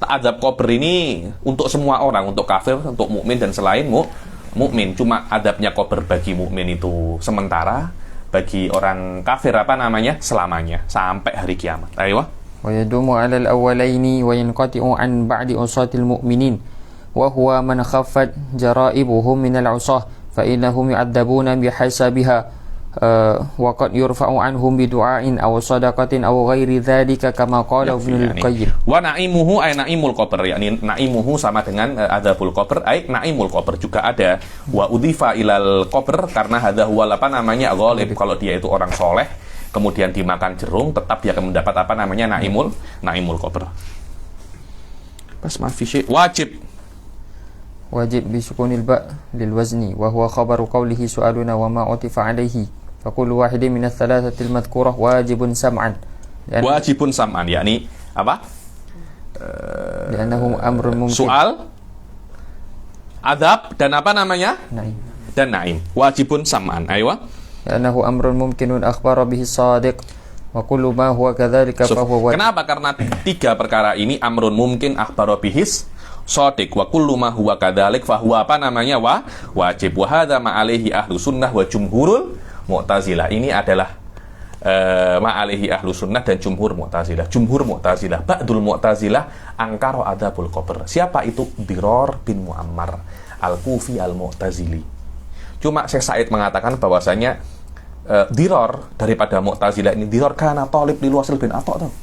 azab kubur ini untuk semua orang, untuk kafir, untuk mukmin dan selain mukmin. Cuma adabnya kubur bagi mukmin itu sementara, bagi orang kafir apa namanya selamanya sampai hari kiamat. Ayo. Wa yadumu 'ala al-awwalaini wa yanqati'u 'an ba'di usatil mu'minin wa huwa man khaffat jara'ibuhum min al-'usah fa innahum yu'adzabuna bihasabiha wa qad yurfa'u 'anhum bi du'ain aw sadaqatin aw ghairi dzalika kama qala Ibnul Qayyim. Wa na'imuhu ay na'imul qabr, yakni na'imuhu sama dengan adzabul qabr ay na'imul qabr juga ada. Wa udhifa ilal qabr karena hadza huwa apa namanya ghalib, kalau dia itu orang soleh kemudian dimakan jerung tetap dia akan mendapat apa namanya na'imul qabr. Pas ma fi syai wajib bisukunil ba' lil wazni wa huwa khabaru qawlihi su'aluna wa ma utifa alayhi fa kullu wahidin min ats-tsalatsati al-madhkurah wajibun sam'an. Wajibun sam'an, yakni apa? Li'annahu amrun mumkin. Soal, adab dan apa namanya? Na'im. Dan na'im. Wajibun sam'an. Aywa. Li'annahu amrun mumkinun akhbara bihi as-sadiq wa kullu ma huwa kadzalika fa huwa. Kenapa? Karena tiga perkara ini amrun mumkin akhbara bihis shadiq wa kullu ma huwa kadzalik fa huwa apa namanya wajib. Wa hadza ma alaihi ahlu sunnah wa jumhurul mu'tazilah. Ini adalah ma alaihi ahlu sunnah dan jumhur mu'tazilah. Jumhur mu'tazilah, ba'dul mu'tazilah angkara adzabul qabr. Siapa itu? Dirar bin Muammar al-Kufi al-Mu'tazili. Cuma Syekh Said mengatakan bahwasanya Dirar daripada Mu'tazilah ini, Dirar kana talib lil Wasil bin Atha tuh.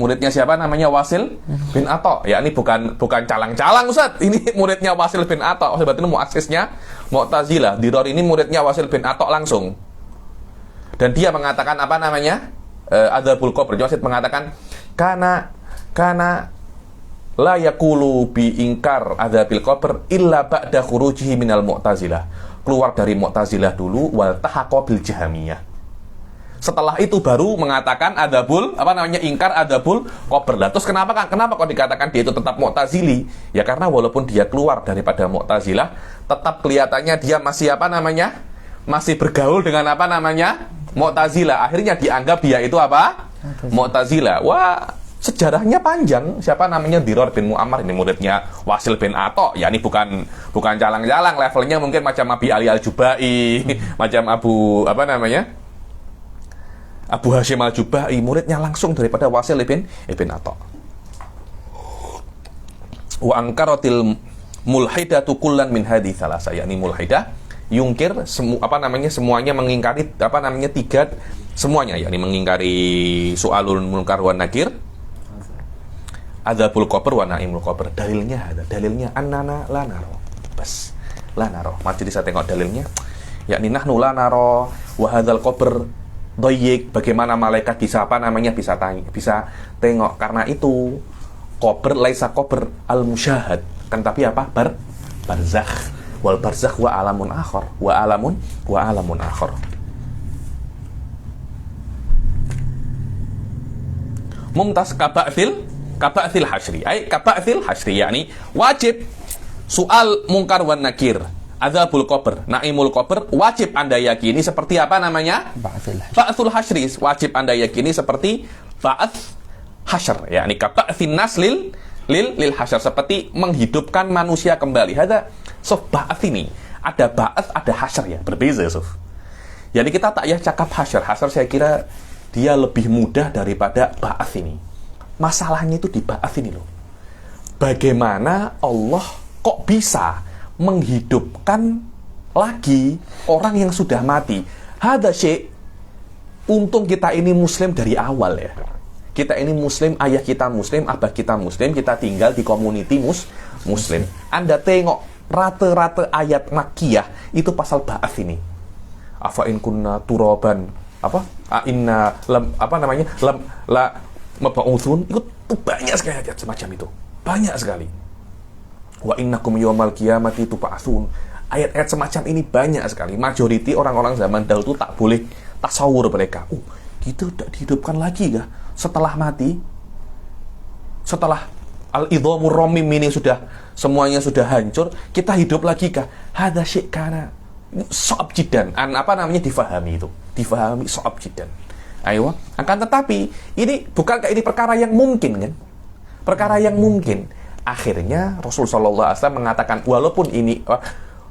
Muridnya siapa? Namanya Wasil bin Atha. Ya ini bukan calang-calang Ustaz. Ini muridnya Wasil bin Atha. Sebab itu muassisnya Mu'tazilah. Dirar ini muridnya Wasil bin Atha langsung. Dan dia mengatakan apa namanya? Adzabul qabr. Wasid mengatakan kana la yaqulu bi ingkar adzabil qabr illa ba'da khurujihi minal Mu'tazilah. Keluar dari Mu'tazilah dulu wal tahaqa bil Jahmiyah. Setelah itu baru mengatakan ingkar adzabul qabr. Lah terus kenapa kok dikatakan dia itu tetap Mu'tazili? Ya karena walaupun dia keluar daripada Mu'tazilah, tetap kelihatannya dia masih masih bergaul dengan Mu'tazilah. Akhirnya dianggap dia itu Mu'tazilah. Wah, sejarahnya panjang. Siapa namanya? Diror bin Mu'ammar, ini muridnya Wasil bin Atta. Ya ini bukan calang-calang, levelnya mungkin macam Abi Ali Al-Jubai, macam Abu Hashim Al-Jubai, muridnya langsung daripada Wasil bin Atta. Wa ankaratil mulhidatu kullan min hadhi thalasa, yakni mulhidah yungkir semuanya mengingkari tiga semuanya, yakni mengingkari soalul munkar wan nakir, adzabul qabr wa naimul qabr. Dalilnya annana la naro. Bas, la naro. Jadi saya tengok dalilnya, yakni nahnu la naro wa hadzal qabr dhayyik. Bagaimana malaikat bisa bisa tengok, karena itu qabr laisa qabr al musyahad, kan tapi barzakh. Wal barzakh wa alamun akhar, wa alamun akhar. Mumtaz kaba'thil hasyri. Kaba'thil hasyri, yakni wajib soal mungkar wan nakir, adzabul qabr, naimul qabr, wajib Anda yakini seperti ba'thul hasyri. Wajib Anda yakini seperti ba'ats hasyr, yakni kaba'thin nas lil hasyr, seperti menghidupkan manusia kembali. Ba'ats ini ada ba'ats, ada hasyr, ya berbeza Jadi kita tak cakap hasyr saya kira dia lebih mudah daripada ba'ats ini. Masalahnya itu di ba'ats ini loh. Bagaimana Allah kok bisa menghidupkan lagi orang yang sudah mati? Hadza syai'. Untung kita ini muslim dari awal ya. Kita ini muslim, ayah kita muslim, abah kita muslim, kita tinggal di community muslim. Anda tengok rata-rata ayat Makkiyah itu pasal ba'ats ini. Afa in kunna turaban mab'utsun, itu banyak sekali ayat semacam itu. Banyak sekali. Wa innakum yaumal qiyamati tub'atsun. Ayat-ayat semacam ini banyak sekali. Majority orang-orang zaman dahulu itu tak boleh tasawur mereka. Gitu tidak dihidupkan lagi kah setelah mati? Setelah al-idhamur ramim ini semuanya sudah hancur, kita hidup lagi kah? Hadza syai'kana so'ab jidan. Difahami so'ab jidan. Ayo, akan tetapi ini bukankah ini perkara yang mungkin kan? Perkara yang mungkin. Akhirnya Rasul sallallahu alaihi wasallam mengatakan walaupun ini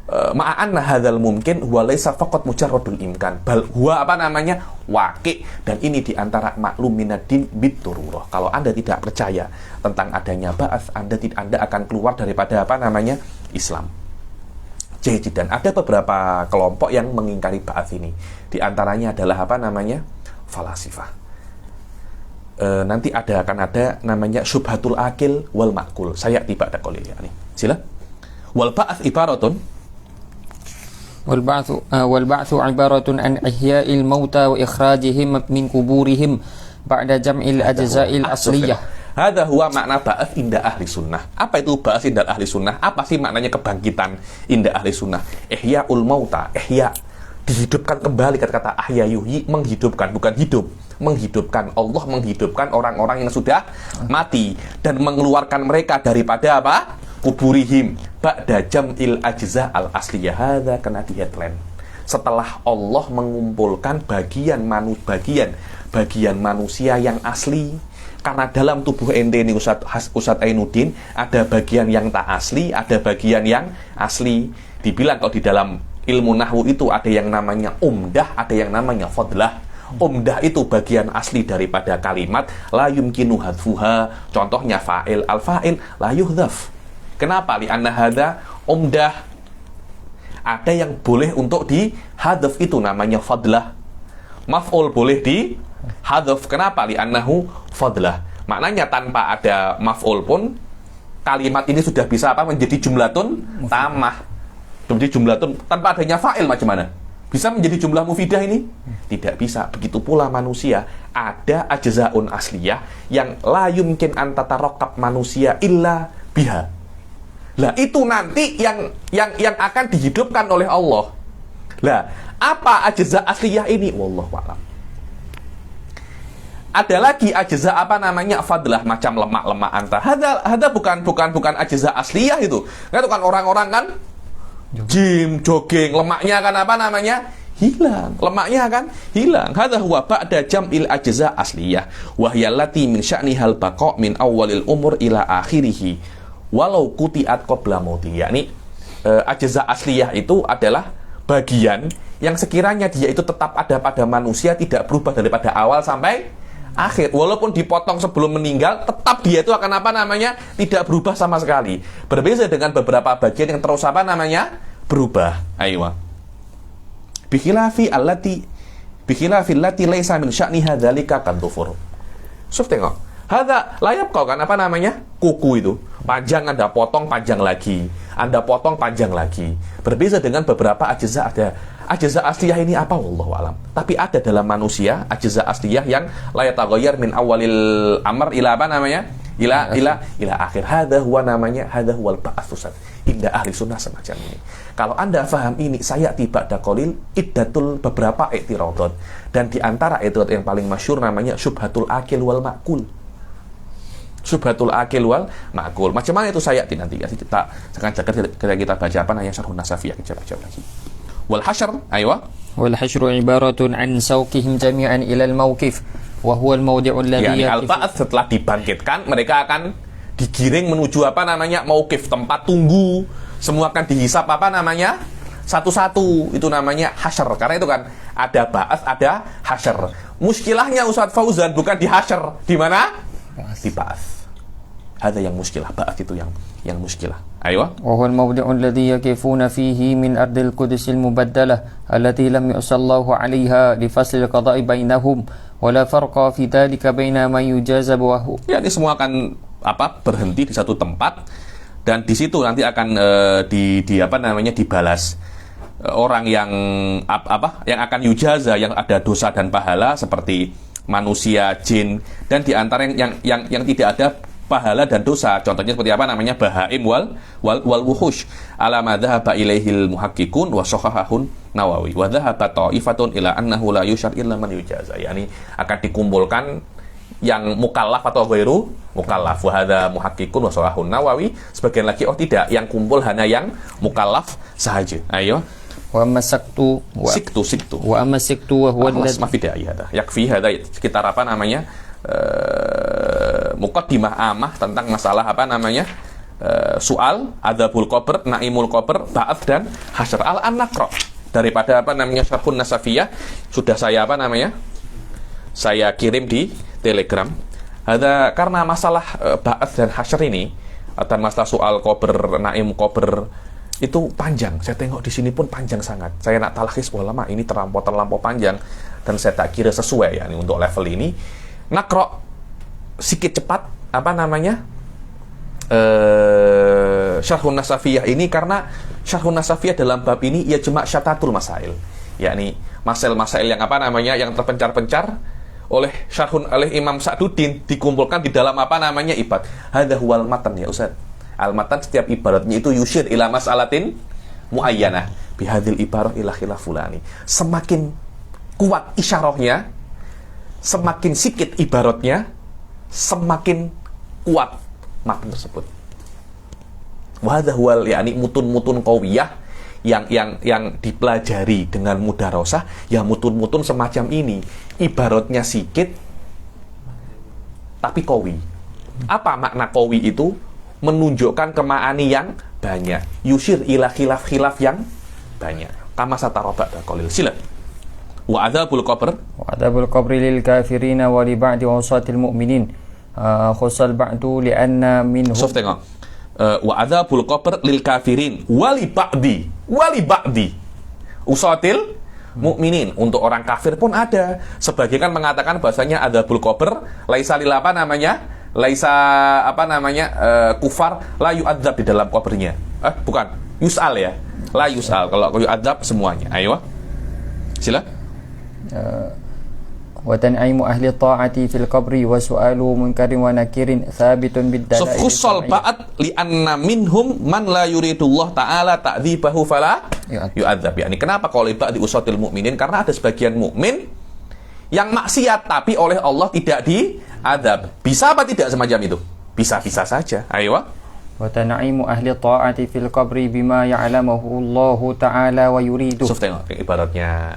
ma'anna hadzal mungkin huwa laisa faqat mujarradul imkan bal huwa waqi', dan ini diantara maklum minaddin bitururah. Kalau Anda tidak percaya tentang adanya ba'ats, Anda akan keluar daripada Islam. Jadi, dan ada beberapa kelompok yang mengingkari ba'ats ini. Di antaranya adalah falasifah. Nanti akan ada namanya syubhatul akil wal ma'kul. Saya tiba ada kolil ya nih. Sila. Wal ba'ats ibaratun والبعث عبارة عن إحياء الموتى وإخراجهم من قبورهم بعد جمع الأجزاء الأصلية. Hadza huwa makna ba'ats inda ahli sunnah. Apa itu ba'ats inda ahli sunnah? Apa sih maknanya kebangkitan inda ahli sunnah? Ihya'ul mauta, ihya, dihidupkan kembali. Kata-kata ahya yuhyi, menghidupkan, bukan hidup, menghidupkan. Allah menghidupkan orang-orang yang sudah mati dan mengeluarkan mereka daripada kuburihim ba'da jam'il ajza al asliyah. Hadza kena di headline. Setelah Allah mengumpulkan bagian manusia yang asli. Karena dalam tubuh ente ini Ustadz Ainuddin ada bagian yang tak asli, ada bagian yang asli. Dibilang kalau di dalam ilmu nahwu itu ada yang namanya umdah, ada yang namanya fadlah. Umdah itu bagian asli daripada kalimat la yumkinu hadfuha. Contohnya fa'il, al-fa'il la yuhdhaf. Kenapa? Li'anna hadza umdah. Ada yang boleh untuk dihadhaf, itu namanya fadlah. Maf'ul boleh dihadhaf. Kenapa? Li'annahu fadlah. Maknanya tanpa ada maf'ul pun kalimat ini sudah bisa menjadi jumlatun tamah. Jadi jumlatun tanpa adanya fa'il macam mana? Bisa menjadi jumlah mufidah ini? Tidak bisa. Begitu pula manusia, ada ajzaun asliyah yang la yumkin an tatarokkab manusia illa biha. Lah itu nanti yang akan dihidupkan oleh Allah. Lah, apa ajza asliyah ini? Wallahu a'lam. Ada lagi ajza apa namanya fadlah, macam lemak-lemak anta. Hada bukan ajza asliyah itu. Kan itu kan orang-orang kan gym, jogging, lemaknya kan apa namanya? Hilang. Lemaknya kan hilang. Hadza huwa ba'da jam'il ajza asliyah wa hiya allati min sya'nihal baqa' min awwalil umur ila akhirih walau quti'at qabla mauti. Yakni ajza asliyah itu adalah bagian yang sekiranya dia itu tetap ada pada manusia, tidak berubah daripada awal sampai akhir. Walaupun dipotong sebelum meninggal, tetap dia itu akan apa namanya? Tidak berubah sama sekali. Berbeda dengan beberapa bagian yang terus apa namanya? Berubah. Aywa. Bikhilafi allati laisa min sya'niha dzalika kadufur. Suf tengok. Hadza layap kau kan apa namanya? Kuku itu. Panjang Anda potong, panjang lagi. Anda potong, panjang lagi. Berbeda dengan beberapa ajza ada. Ajza asliyah ini apa? Wallahu alam. Tapi ada dalam manusia ajza asliyah yang la yataghayyar min awalil amr ila apa namanya? Ila akhir. Hadza huwa namanya, hadza huwal ba'ats. Indah ahli sunnah semacam ini. Kalau Anda faham ini, saya tiba qalil iddatul beberapa i'tiradhat. Dan di antara i'tiradhat yang paling masyhur namanya syubhatul akil wal ma'kul. Syubhatul akil wal ma'kul. Macam mana itu saya nanti kita akan jaga ketika kita baca apa namanya Syarhun Nasafiyah, kita baca lagi. Wal hasyr, aywa. Wal hasyru ibaratun an sawqihim jami'an ila al mawqif wa huwa al mawdi'u alladhi al-ba'ats, setelah dibangkitkan mereka akan digiring menuju apa namanya mauqif, tempat tunggu. Semua akan dihisap apa namanya satu-satu. Itu namanya hasyr. Karena itu kan ada ba'ats, ada hasyr. Muskilahnya Ustaz Fauzan bukan di hasyr, di mana? Di ba'ats. Ada yang muskilah, ba'ats itu yang muskilah. Ayo. Wa huwa al-mawdi'u alladhi yakifuna fihi min ardil qudus al-mubaddalah allati lam yusallahu 'alayha li fasl al-qada'i bainahum wa la farqa fi dhalika baina man yujazabu wa hu. Ya, ini semua akan berhenti di satu tempat dan di situ nanti akan dibalas orang yang yang akan yujaza, yang ada dosa dan pahala seperti manusia, jin, dan di antara yang tidak ada pahala dan dosa, contohnya seperti apa namanya bahaim wal wuhush ala ma dhahaba ilaihil muhaqqiqun wa sahahahun Nawawi wa dhahaba ta'ifatun ila annahu la yushar illa man yujaza. Yani akan dikumpulkan yang mukallaf atau ghairu mukallaf, wa hadza muhaqqiqun wa sahahun Nawawi. Sebagian lagi tidak, yang kumpul hanya yang mukallaf sahaja. Ayo. Wa masaktu wa amasiktu wa huwa alladhi mafidai hada yakfi hada, sekitar apa namanya muqaddimah amah tentang masalah apa namanya soal adzabul qabr, naimul qabr, ba'ats dan hasyr. Al-Naqra daripada apa namanya Syarhun Nasafiyah sudah saya apa namanya saya kirim di Telegram. Ada karena masalah ba'ats dan hasyr ini atau masalah soal qabr, naim qabr itu panjang. Saya tengok di sini pun panjang sangat. Saya nak talkhis, lama ini terlampau panjang dan saya tak kira sesuai ya untuk level ini. Nakro sikit cepat apa namanya Syarhun Nasafiyah ini, karena Syarhun Nasafiyah dalam bab ini ia cuma syatatul masail, yakni masail-masail yang apa namanya yang terpencar-pencar oleh Imam Sa'duddin dikumpulkan di dalam apa namanya ibad. Hadza huwal matan ya Ustaz. Al-matan setiap ibaratnya itu yusyir ila mas'alatin muayyanah bihadil ibarah ila khilaf fulani. Semakin kuat isyarahnya, semakin sikit ibaratnya, semakin kuat makna tersebut. Wa hadza huwal yakni mutun qawiyah yang dipelajari dengan mudarasah, ya mutun semacam ini. Ibaratnya sikit tapi qawi. Apa makna qawi itu? Menunjukkan kemaani yang banyak. Yusyir ila khilaf yang banyak. Kama satarabak qalil. Sila. Wa adzabul qabr lil kafirin wa li ba'di awsatil mu'minin. Khusal ba'du li anna minhu. Sof tengok. Wa adzabul qabr lil kafirin wa li ba'di usatil mukminin. Untuk orang kafir pun ada. Sebagian kan mengatakan bahasanya adzabul qabr laisa lil apa namanya? Laisa apa namanya kufar la yu'adzab di dalam kuburnya. Bukan, yus'al ya. La yus'al. Kalau yu'adzab semuanya. Ayo. Sila. وتنعيم أهل الطاعة في القبر وسؤال منكر ونكير ثابت بالدلائل Khussal ba'at li'anna minhum man la yuridullah ta'ala ta'dzibahu fala yu'adzab. Yani kenapa kalau ba'di usatil mu'minin? Karena ada sebagian mukmin yang maksiat tapi oleh Allah tidak diadzab. Bisa apa tidak semacam itu? Bisa-bisa saja. Ayo. وتنعيم أهل الطاعة في القبر بما يعلمه الله تعالى ويريده. So, tengok ibaratnya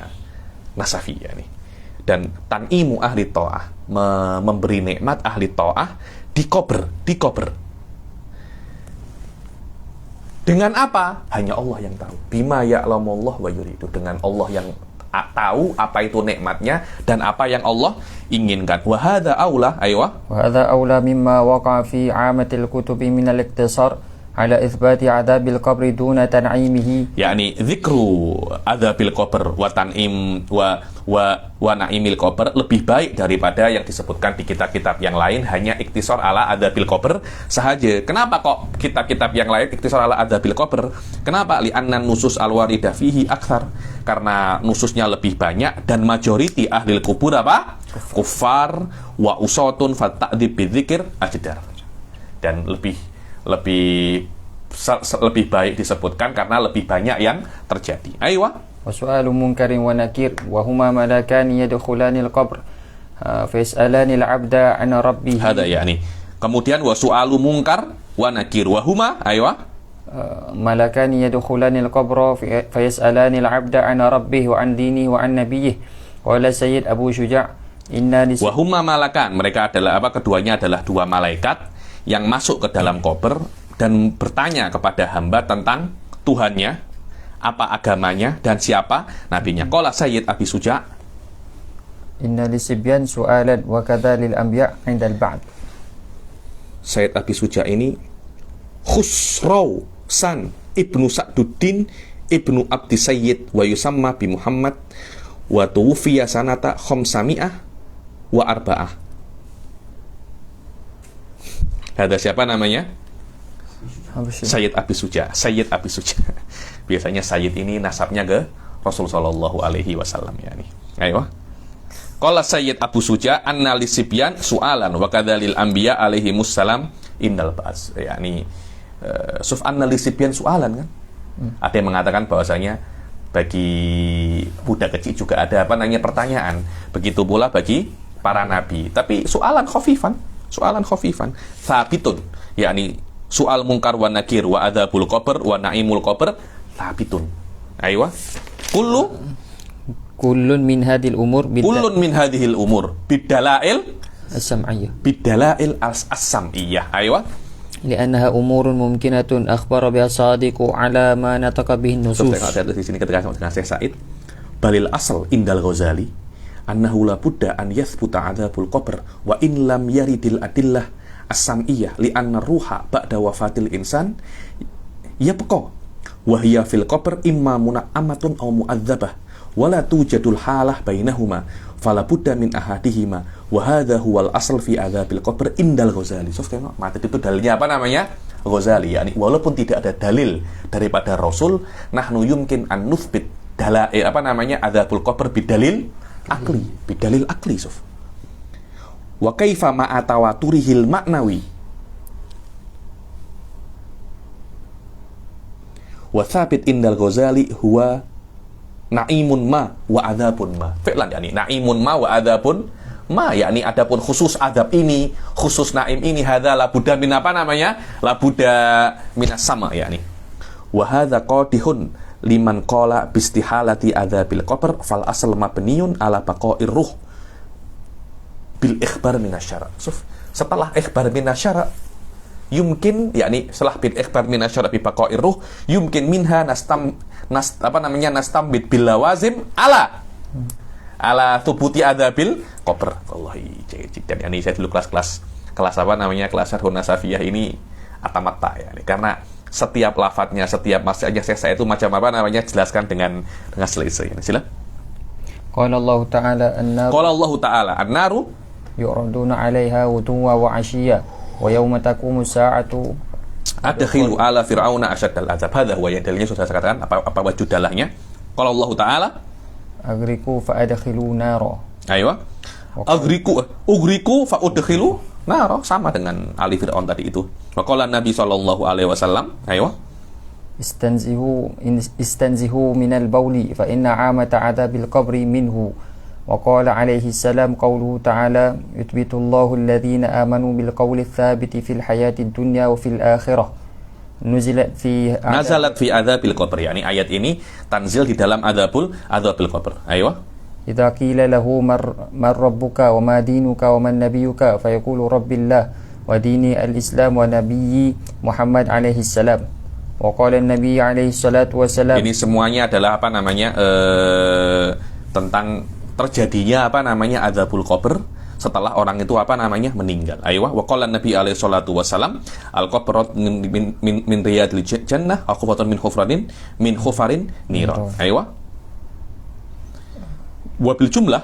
Nasafi ya nih. Dan tan'imu ahli ta'ah, memberi nikmat ahli ta'ah di kober. Dengan apa? Hanya Allah yang tahu. Bima ya'lamullah wa yuridu. Dengan Allah yang tahu apa itu nikmatnya dan apa yang Allah inginkan. Wa hadza aula, aywa. Wa hadza aula mimma waqa'a fi 'amatil kutubi min al-iqtisar ala itsbati 'adzabil qabri duna tan'imihi. Yani dzikru adzabil qabr wa tan'im wa na'imil qabr lebih baik daripada yang disebutkan di kitab-kitab yang lain hanya iktisar ala adzabil qabr sahaja. Kenapa kok kitab-kitab yang lain iktisar ala adzabil qabr? Kenapa? Li'anna nusus al-waridah fihi aktsar. Karena nususnya lebih banyak dan majoriti ahli kubur apa? Kuffar wa usatun fa ta'dzib bidzikr ajdar. Dan lebih baik disebutkan karena lebih banyak yang terjadi. Aywa. Wasu'alu munkarin wa nakir wa huma malakani yadkhulani al-qabr fa yas'alani al-'abda 'an rabbih. Hada yani. Kemudian wasu'alu munkar wa nakir wa huma aywa malakani yadkhulani al-qabr fa yas'alani al-'abda 'an rabbih wa 'an dinihi wa 'an nabiyyih. Qala Sayyid Abu Syuja' inna wa huma malakan. Mereka adalah apa? Keduanya adalah dua malaikat yang masuk ke dalam kober dan bertanya kepada hamba tentang Tuhannya, apa agamanya dan siapa nabinya. Qala Sayyid Abi Suja' inna lisibyan su'alan wa kadza lil anbiya' 'inda al-ba'd. Sayyid Abi Suja' ini Khusraw San Ibnu Sa'duddin Ibnu Abdi Sayyid wa yusamma bi Muhammad wa tuwfiya sanata khamsami'ah wa arba'ah. Ada siapa namanya? Sayyid Abi Suja. Sayyid Abi Suja. Biasanya Sayyid ini nasabnya ke Rasul sallallahu alaihi wasallam ya nih. Ayo. Qala Sayyid Abu Suja anna lisibyan su'alan wa kadzalil anbiya alaihi wassalam innal ba'ats. Yani suf anna lisibyan su'alan kan. Ada yang mengatakan bahwasanya bagi budak kecil juga ada apa namanya pertanyaan. Begitu pula bagi para nabi. Tapi su'alan khafifan thabitun, yakni soal mungkar wa nakir wa adzabul qabr wa naimul qabr thabitun. Aywa. Kullun min hadhil umur bidalail as-sam'iyyah as-sam'iyyah. Aywa. Li'annaha umurun mumkinatun akhbara biha sadiqu ala ma nataqa bihi nusus. Tengok di sini ketika dengan Syekh Said balil asal indal Ghazali annahu la budda an yathbuta adzabul qabr wa in lam yaridil adillah as-sam'iyyah li anna ruha ba'da wafatil insan yabqa wa hiya fil qabr imma muna'amatun aw mu'adzabah wa la tujadul halah bainahuma fala budda min ahadihima wa hadha huwal asl fi adzabil qabr indal Ghazali. So tengok mati itu dalilnya apa namanya? Ghazali, yakni walaupun tidak ada dalil daripada Rasul nahnu yumkin an nuthbit dalail apa namanya adzabul qabr bidalil akli suf. Wa kaifa ma'a tawaturihil maknawi wa thabit indal Ghazali huwa na'imun ma wa adzabun ma. Fi'lan yakni na'imun ma wa adzabun ma, yakni adapun khusus adab ini, khusus naim ini hadza la budda min apa namanya? La budda minas sama yakni. Wa hadza qadihun liman qala bistihalati adzabil qabr fal asal mabniun ala baqa'ir ruh bil ikhbar minasyara. Setelah ikhbar minasyara yumkin yakni setelah bil ikhbar minasyara bi baqa'ir ruh yumkin minha nastambit bil lawazim ala tubuti adzabil qabr. Wallahi dan ini saya dulu kelas apa namanya kelas Syarhun Nasafiyah ini atamata ya karena setiap lafadznya, setiap maksudnya saya itu macam apa namanya jelaskan dengan selesai. Sila. Qala Allah Ta'ala an-naru yu'raduna 'alaiha wuduwa wa 'ashiyya wa yawma taqumu sa'atu adkhilu ala fir'auna asyaddal azab. Hadza huwa dalilnya sudah saya katakan apa wujud dalahnya. Qala Allah Ta'ala أغرقوا فأدخلوا نارا. Ayo. Ugriku fa udkhilu naro, sama dengan Ali Fir'aun tadi itu. Waqala Nabi sallallahu alaihi wasallam, ayo. استنزهوا من البول فإن عامة عذاب القبر منه. وقال عليه السلام قوله تعالى يثبت الله الذين آمنوا بالقول الثابت في الحياة الدنيا وفي الآخرة. Nazalat fi adzabil qabr. Yani ayat ini tanzil di dalam adzabil qabr. Ayo. إذا قيل له من ربك وما دينك ومن نبيك فيقول رب الله وديني الإسلام ونبي محمد عليه السلام. وقال النبي عليه الصلاة والسلام. Ini semuanya adalah tentang terjadinya adzabul qabr setelah orang itu meninggal. Ayo, wa qala Nabi alaihi salatu wasalam, al-qabr min riyadil jannah, aqbatun min khufarin niran. Ayo. Wabil jumlah.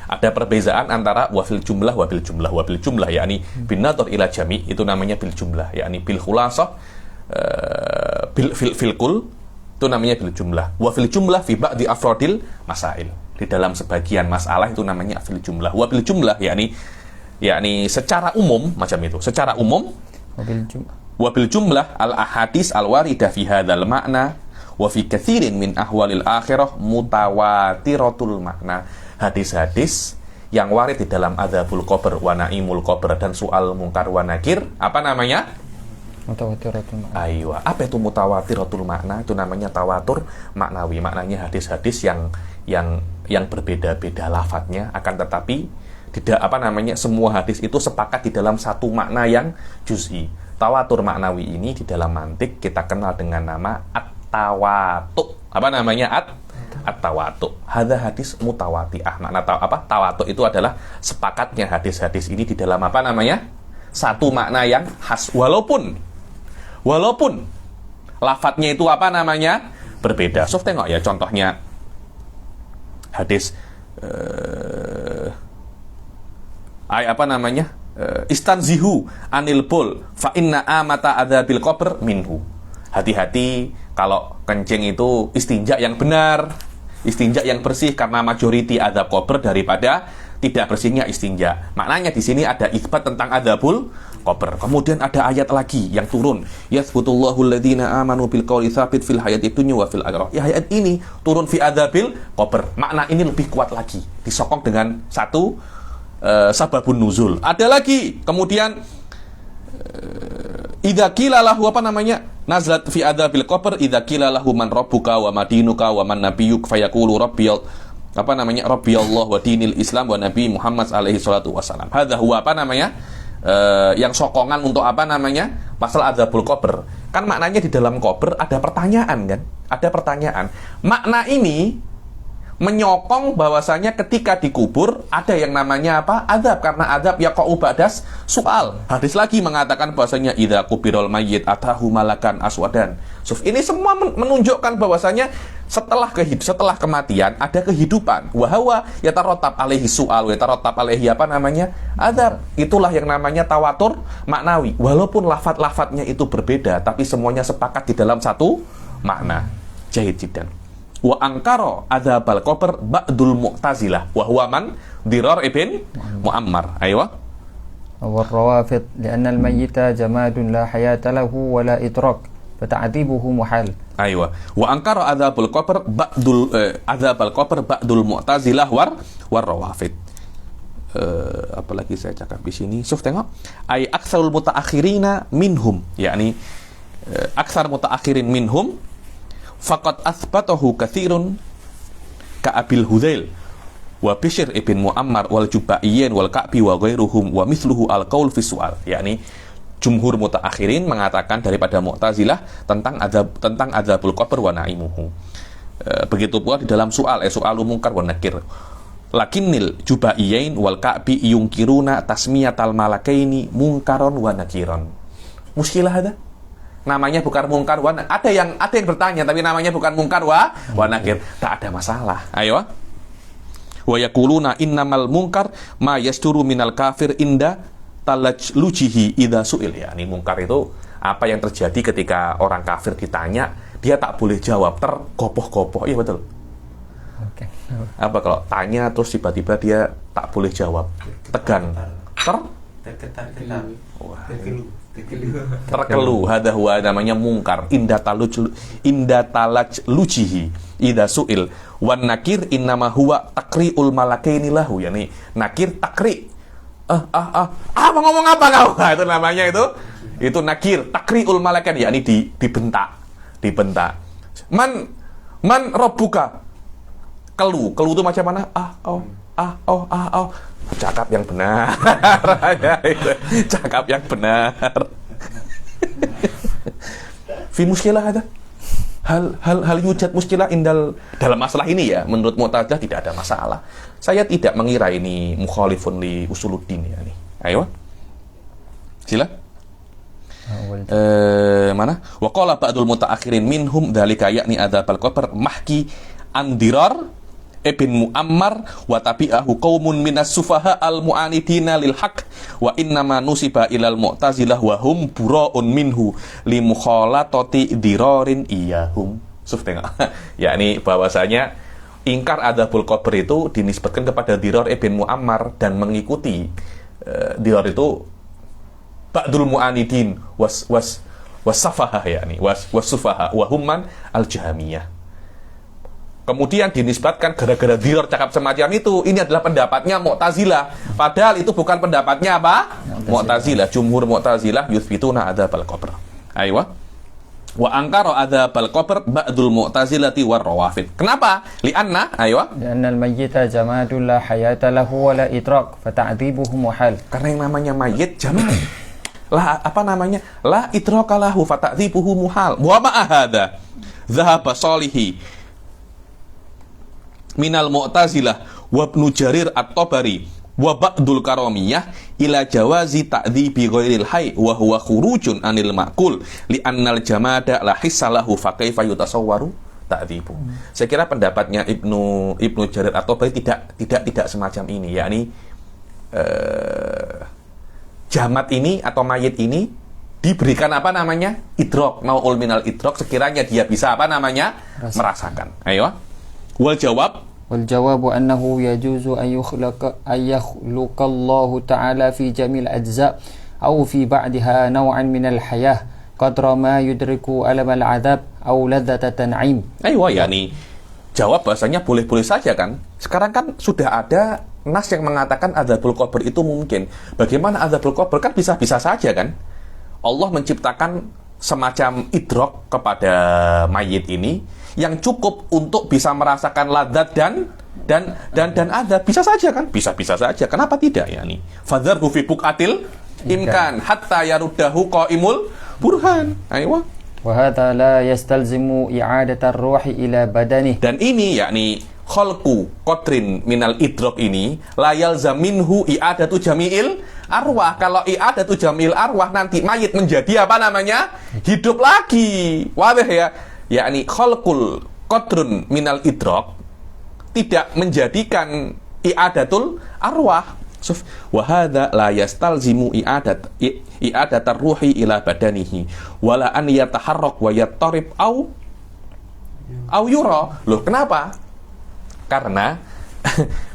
Ada perbezaan antara wabil jumlah yakni bin nadhar ila jami' itu namanya bil jumlah, yakni bil khulasah fil kul itu namanya bil jumlah. Wa fil jumlah fi ba'di afradil masail. Di dalam sebagian masalah itu namanya fil jumlah. Wa bil jumlah yakni secara umum macam itu. Secara umum wa bil jumlah al ahadits al waridah fi hadzal ma'na wa fi katsirin min ahwalil akhirah mutawatiratul makna. Hadis-hadis yang warid di dalam adzabul qabr wa naimul qabr dan soal mungkar wa nakir mutawatiratul makna. Ayo, apa itu mutawatiratul makna? Itu namanya tawatur maknawi. Maknanya hadis-hadis yang berbeda-beda lafadznya, akan tetapi tidak semua hadis itu sepakat di dalam satu makna yang juz'i. Tawatur maknawi ini di dalam mantik kita kenal dengan nama at-tawatu. At-tawatu. Hadza hadis mutawati'ah. Makna tawatu itu adalah sepakatnya hadis-hadis ini di dalam satu makna yang khas, walaupun lafadznya itu berbeda. So, tengok ya contohnya hadis istanzihu anil bul fa inna amata adzabil qabr minhu. Hati-hati kalau kencing itu istinja yang benar, istinja yang bersih, karena majority adzab qabr daripada tidak bersihnya istinja. Maknanya di sini ada isbat tentang adzabul qabr. Kemudian ada ayat lagi yang turun, yathbutullahu alladziina aamanu bil qawli tsabit fil hayatid dunya wa fil akhirah. Ya, ayat ini turun fi adzabil qabr. Makna ini lebih kuat lagi, disokong dengan satu sababun nuzul. Ada lagi, kemudian idza qila lahu nazlat fi adzabil qabr idza qila lahu man rabbuka wa madinuka wa man nabiyyuk fayaqulu rabbiyallah wa dinil islam wa nabi Muhammad alaihi salatu wasalam. Hadza huwa yang sokongan untuk pasal adzabul qabr. Kan maknanya di dalam qabr ada pertanyaan kan? Ada pertanyaan. Makna ini menyokong bahwasanya ketika dikubur ada yang namanya azab, karena azab yaqa'u ba'das soal. Hadis lagi mengatakan bahwasanya idza kubirul mayyit atahu malakan aswadan. So, ini semua menunjukkan bahwasanya setelah kematian ada kehidupan. Wa huwa yatarattab alaihi soal, yatarattab alaihi azab. Itulah yang namanya tawatur maknawi. Walaupun lafaz-lafaznya itu berbeda, tapi semuanya sepakat di dalam satu makna. Jahid jiddan. Wa angkara adzabal qabr ba'dul mu'tazilah wa huwa man Dirar ibn Muammar. Aywa. Wa rawafid li'anna al-mayyita jamadun la hayata lahu wa la idrak fata'dibuhu muhal. Aywa. Wa angkara adzabul qabr ba'dul mu'tazilah war rawafid. Apalagi saya cakap di sini. Suf tengok. Ay aktsarul mutaakhirina minhum, yakni aksar mutaakhirin minhum faqad athbatahu katsirun ka Abil Hudzail wa Bishr ibn Muammar wal Jubaiyyin wal Ka'bi wa ghairuhum wa mithluhu al qaul fi su'al. Yakni jumhur mutaakhirin mengatakan daripada Mu'tazilah tentang adzabul qabr wa na'imuhu. Begitu pula di dalam soal munkar wa nakir. Lakinnil Jubaiyyin wal Ka'bi yunkiruna tasmiyatal malakaini munkaron wa nakiron. Muskilah ada? Namanya bukan mungkar wa nakir. Ada yang bertanya tapi namanya bukan mungkar wa nakir. Tak ada masalah. Ayo. Wa yaquluna innamal munkar ma yasduru minal kafir inda talajlujihi idza su'il. Ya, ini mungkar itu apa yang terjadi ketika orang kafir ditanya, dia tak boleh jawab, tergopoh-gopoh. Iya betul. Apa kalau tanya terus tiba-tiba dia tak boleh jawab? Tegan. Terketar-ketar. Wah. Terkeluh. Terkeluh. Hada huwa namanya mungkar. Inda talaj lujihi ida su'il. Wan nakir innama huwa takri'ul malakaini lahu. Yani nakir takri. Apa ngomong apa kau? Nah, itu namanya itu nakir takri'ul malakaini, yakni dibentak. Man rabbuka. Keluh itu macam mana? Cakap yang benar. Cakap yang benar. Fi muskilah ada. Hal yujad muskilah dalam masalah ini ya, menurut Mu'tazilah tidak ada masalah. Saya tidak mengira ini mukhalifun li usuluddin ya nih. Ayo. Sila. Mana? Wa qala ba'dul mutaakhirin minhum dzalika yakni adzabal qabr mahki andirar ibn Muammar wa tabi'ahu qaumun minas sufaha al mu'anidina lil haqq wa innama nusiba ilal mu'tazilah wa hum bura'un minhu li mukhalatati dirarin iyahum. Tengok. Yakni bahwasanya ingkar adzabul qabr itu dinisbatkan kepada Dirar ibn Muammar dan mengikuti Dirar itu ba'dul mu'anidin was safaha yakni was sufaha wa humman al jahmiyah. Kemudian dinisbatkan gara-gara Dirar cakap semacam itu, ini adalah pendapatnya Mu'tazilah. Padahal itu bukan pendapatnya apa? Mu'tazilah. Jumhur Mu'tazilah yuthbituna adzabal qabr. Aywa. Wa angkara adzabal qabr ba'dul Mu'tazilati war rawafid. Kenapa? Li'anna, aywa. Li'anna al-mayyita jamadun la hayata lahu wa la itraq fa ta'dzibuhu muhal. Karena yang namanya mayit jamad. La itraqa lahu fa ta'dzibuhu muhal. Wa ma'a hadza dhahaba salihi minal Mu'tazilah wa Ibnu Jarir at-Tabari wa ba'dul Karamiyah ila jawazi ta'dzibi ghairil hayy wa huwa khurujun anil ma'qul li annal jamada la hissalahu fa kaifa yutasawwaru ta'dzibu. Saya kira pendapatnya Ibnu Jarir at-Tabari tidak semacam ini, yakni jamat ini atau mayit ini diberikan apa namanya? Idrok, nau'ul minal idrok, sekiranya dia bisa apa namanya? Merasakan. Ayo. Wal jawabu annahu yajuzu an yakhluqa Allah ta'ala fi jamil ajza' aw fi ba'daha naw'an min al-hayah qadra ma yudriku alam al-'adab aw ladzata tan'im. Yani jawab bahasanya boleh-boleh saja kan. Sekarang kan sudah ada nas yang mengatakan adzabul qabr itu mungkin. Bagaimana adzabul qabr? Kan bisa-bisa saja kan. Allah menciptakan semacam idrok kepada mayit ini yang cukup untuk bisa merasakan ladzat dan ada, bisa saja kan, bisa saja, kenapa tidak ya nih? Fadzarhu fi buqatil imkan hatta yaruddahu qaimul burhan. Ayo. Wa hadza la yastalzimu i'adatar ruhi ila badani. Dan ini yakni khalqu qadrin minal idrok ini la yalzaminhu i'adatu jami'il arwah. Kalau i'adatu jami'il arwah nanti mayit menjadi apa namanya? Hidup lagi. Wadih ya. Yakni khalqul qadrun minal idrok tidak menjadikan i'adatul arwah. Wa hadza la yastalzimu i'adatar ruhi ila badanihi wala an yataharrak wa yattarib au yura. Loh, kenapa? Karena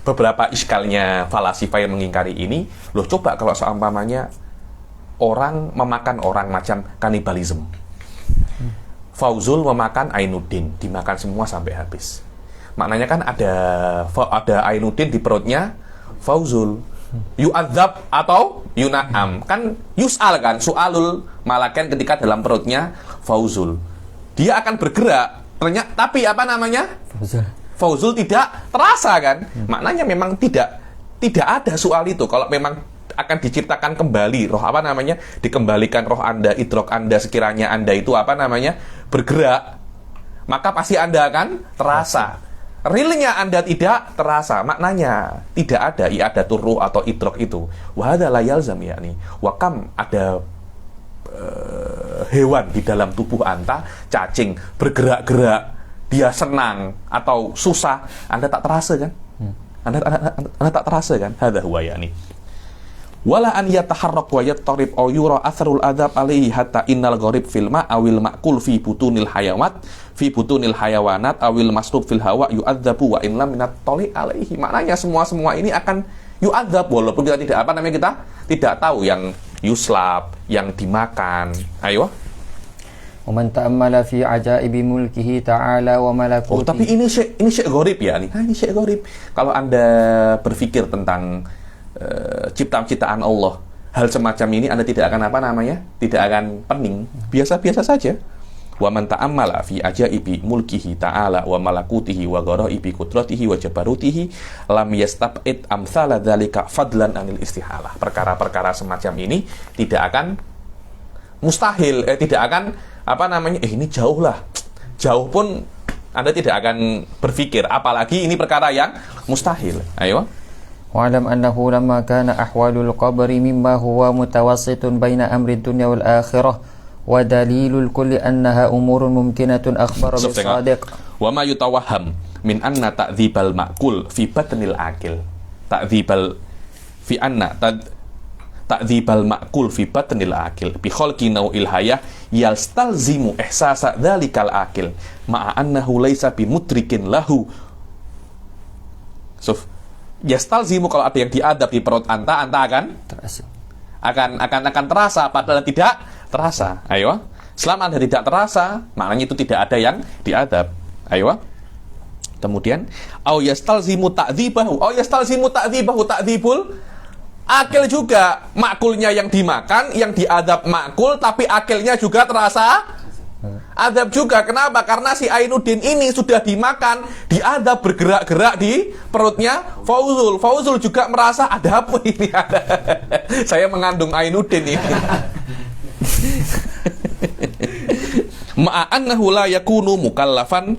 beberapa iskalnya falasifa yang mengingkari ini. Loh, coba kalau seumpamanya orang memakan orang macam kanibalisme. Fauzul memakan Ainuddin, dimakan semua sampai habis. Maknanya kan ada Ainuddin di perutnya Fauzul. Yu'adzab atau yuna'am. Kan yus'al kan, su'alul malaken ketika dalam perutnya Fauzul. Dia akan bergerak, tapi apa namanya? Fauzul tidak terasa kan. Maknanya memang tidak ada soal itu. Kalau memang akan diciptakan kembali roh apa namanya, dikembalikan roh Anda, idrok Anda, sekiranya Anda itu apa namanya bergerak, maka pasti Anda akan terasa. Realnya Anda tidak terasa, maknanya tidak ada i'adatur ruh atau idrok itu. Wa hadza la yalzam yakni wa kam ada hewan di dalam tubuh Anda, cacing bergerak-gerak, dia senang atau susah, Anda tak terasa kan? Anda tak terasa kan? Hadza huwa yakni. wala an yataharrak wa yattarib aw yura atharul adab alaihi hatta innal gharib fil ma awil ma'kul fi butunil hayawanat awil masrub fil hawa yu'adzabu wa in lam tali alaihi. Maknanya semua ini akan yu'adzab walaupun kita kita tidak tahu yang yuslab, yang dimakan. Ayo. Wa man ta'ammala fi ajaibi mulkihi ta'ala wa malakutihi. Oh, tapi ini syekh gharib ya nih. Ini syekh gharib. Kalau Anda berpikir tentang ciptaan Allah, hal semacam ini Anda tidak akan tidak akan pening, biasa-biasa saja. Wa man ta'ammala fi ajaibi mulkihi ta'ala wa malakutihi wa ghoraibi qudratihi wa jabarutihi lam yastab'id amsala dzalika fadlan anil istihalah. Perkara-perkara semacam ini tidak akan mustahil, tidak akan ini jauh pun Anda tidak akan berpikir, apalagi ini perkara yang mustahil. Ayo. Wa'lam annahu lamma kana ahwalul qabri mimma huwa mutawassitun baina amri dunya wal akhirah wa dalilul kulli annaha umurun mumkinatun akhbara bis sadiq. Wa ma yutawahham min anna ta'dzibal ma'kul fi batnil akil. Ta'dzibal fi anna ta'dzibal ma'kul fi batnil akil bi khalqi naw'il hayah yastalzimu ihsasa dzalikal akil ma'a annahu laisa bimudrikin lahu. Yastalzimu, kalau ada yang diadab di perut anta akan terasa. Akan terasa padahal tidak terasa. Ayo. Selama Anda tidak terasa, maknanya itu tidak ada yang diadab. Ayo. Kemudian au yastalzimu ta'dzibahu. Ta'dzibul akil juga. Makulnya yang dimakan, yang diadab makul, tapi akilnya juga terasa adab juga. Kenapa? Karena si Ainuddin ini sudah dimakan, diadab, bergerak-gerak di perutnya Fauzul. Fauzul juga merasa ada apa ini? Saya mengandung Ainuddin ini. Ma'annahu la yakunu mukallafan.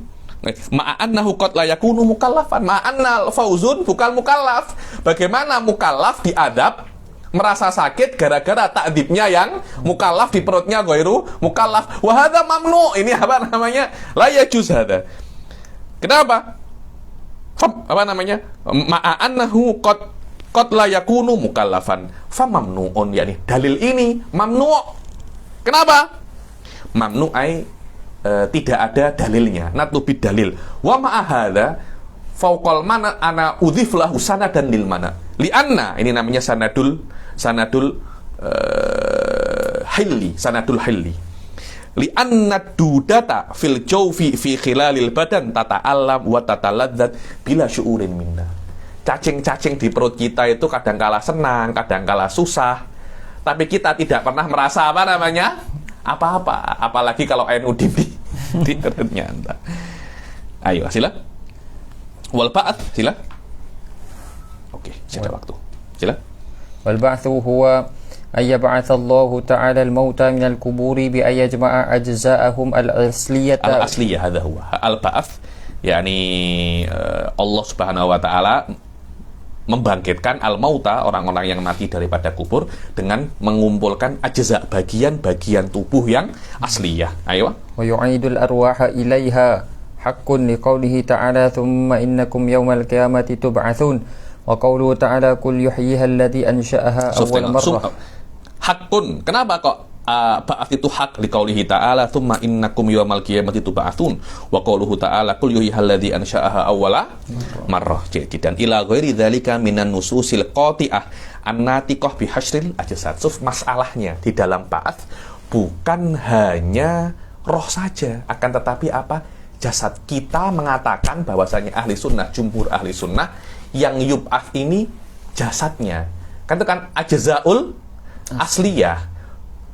Ma'annahu qad la yakunu mukallafan. Ma'annal Fauzun bukan mukallaf. Bagaimana mukallaf diadab merasa sakit gara-gara ta'dzibnya yang mukallaf di perutnya ghairu mukallaf. Wa hadza mamnu. Ini la yajuz hadza. Kenapa? Ma'annahu qad la yakunu mukallafan fa mamnuun, yakni dalil ini mamnu. Kenapa? Mamnu tidak ada dalilnya. Natubid dalil. Wa ma'a hadza fauqal mana ana udhif lahu sanadan lil mana. Lianna, ini namanya sanadul hilli. Lianna dudata fil jawfi fi khilalil badan tata'allam wa tataladzat bila syu'urin minna. Cacing-cacing di perut kita itu kadangkala senang, kadangkala susah, tapi kita tidak pernah merasa apa-apa. Apalagi kalau Ainuddin di perutnya. Ayo, sila. Wal ba'ats, sila. Oke, ada waktu. Sila. Wal ba'tsu huwa ayyab'atsa Allahu ta'ala al-mauta min al-quburi bi ay yajma'a ajza'ahum al-asliyata. Al-asliyah hadha huwa. Al-ba'ats yakni Allah Subhanahu wa taala membangkitkan al-mauta, orang-orang yang mati daripada kubur, dengan mengumpulkan ajza, bagian-bagian tubuh yang asliyah. Ayo. Wa yu'idul arwaha ilaiha haqqun liqaulihi ta'ala thumma innakum yawmal qiyamati tub'atsun. Wa qawluhu ta'ala qul yuhyiha alladhi ansha'aha awwal marrah. Haqqun. Kenapa kok ba'ats itu hak? Liqaulihi ta'ala thumma innakum yawmal qiyamati tub'atsun. Wa qawluhu ta'ala qul yuhyiha alladhi ansha'aha awwal marrah. Jadi dan ila ghairi dzalika minan nususil qati'ah annatiqah bi hasril ajsad. Masalahnya di dalam ba'ats bukan hanya roh saja, akan tetapi jasad. Kita mengatakan bahwasanya ahli sunnah, jumhur ahli sunnah, yang yub'ats ini jasadnya. Kan itu kan ajzaul asliyah.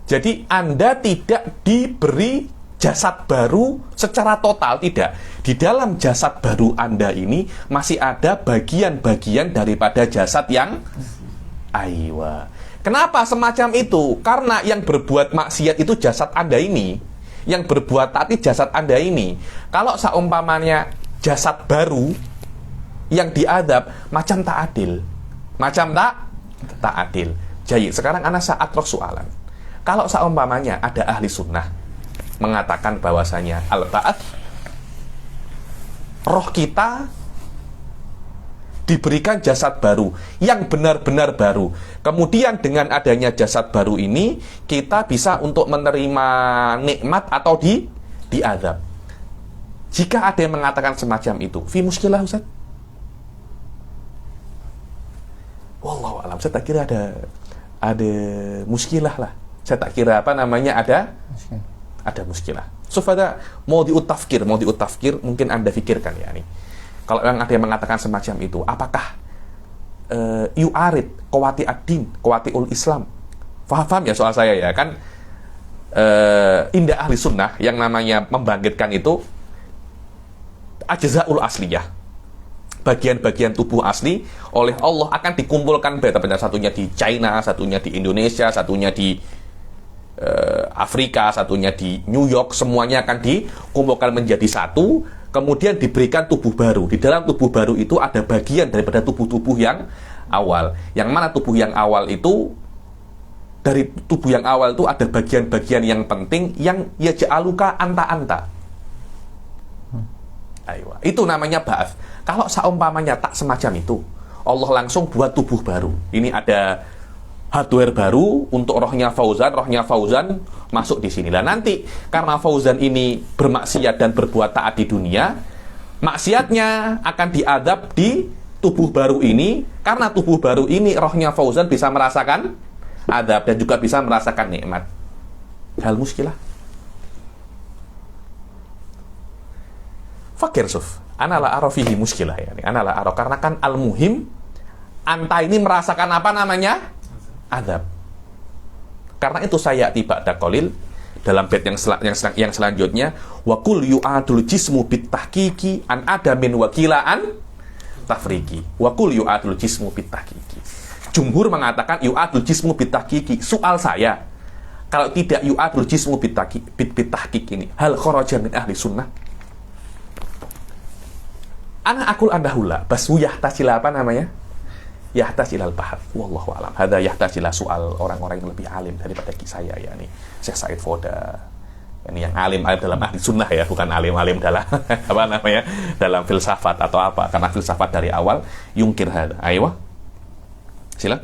Jadi Anda tidak diberi jasad baru secara total, tidak. Di dalam jasad baru Anda ini masih ada bagian-bagian daripada jasad yang aywa. Kenapa semacam itu? Karena yang berbuat maksiat itu jasad Anda ini. Yang berbuat taat jasad Anda ini. Kalau seumpamanya jasad baru yang diadab, macam tak adil. Tak adil. Jadi sekarang ana saat roh soalan. Kalau seumpamanya ada ahli sunnah mengatakan bahwasanya al-ba'ats, roh kita diberikan jasad baru yang benar-benar baru. Kemudian dengan adanya jasad baru ini kita bisa untuk menerima nikmat atau diazab. Jika ada yang mengatakan semacam itu, fi muskilah Ustaz? Wallahu alam, saya tak kira ada muskilah lah. Saya tak kira ada muskilah. So fada mau diutafkir mungkin Anda fikirkan ya nih. Kalau yang ada yang mengatakan semacam itu, apakah yu'arid qawati ad-din, qawati ul Islam? Faham ya soal saya ya kan? Indah ahli sunnah yang namanya membangkitkan itu ajza'ul asliyah, bagian-bagian tubuh asli oleh Allah akan dikumpulkan satunya di China, satunya di Indonesia, satunya di Afrika, satunya di New York, semuanya akan dikumpulkan menjadi satu, kemudian diberikan tubuh baru. Di dalam tubuh baru itu ada bagian daripada tubuh-tubuh yang awal. Yang mana tubuh yang awal itu, dari tubuh yang awal itu ada bagian-bagian yang penting yang yaj'aluka anta-anta. Ayo, itu namanya ba'ats. Kalau seumpamanya tak semacam itu, Allah langsung buat tubuh baru. Ini ada hardware baru untuk rohnya Fauzan masuk di sini. Lah nanti karena Fauzan ini bermaksiat dan berbuat taat di dunia, maksiatnya akan diadab di tubuh baru ini. Karena tubuh baru ini rohnya Fauzan bisa merasakan adab dan juga bisa merasakan nikmat. Hal muskilah. Fakir suf, ana la ara fihi muskilah ya. Ana la ara, karena kan al-muhim anta ini merasakan apa namanya? Adab. Karena itu saya tiba ada qalil dalam bait yang selanjutnya, wa qul yu'adul jismu bit tahqiqi an adamin wakilaan tafriqi. Wa qul yu'adul jismu bit tahqiqi. Jumhur mengatakan yu'adul jismu bit tahqiqi. Soal saya, kalau tidak yu'adul jismu bit tahqiq ini, hal kharaja min ahli sunnah? Ana akul andahula basu yahtasila apa namanya? Yahtasilal bahat. Wallahu alam. Hada yahtasila soal orang-orang yang lebih alim daripada saya ya nih. Syekh Said Foda. Ini yang alim dalam ahli sunnah ya, bukan alim-alim dalam apa namanya? Dalam filsafat atau apa? Karena filsafat dari awal yungkir hada. Ayo. Sila.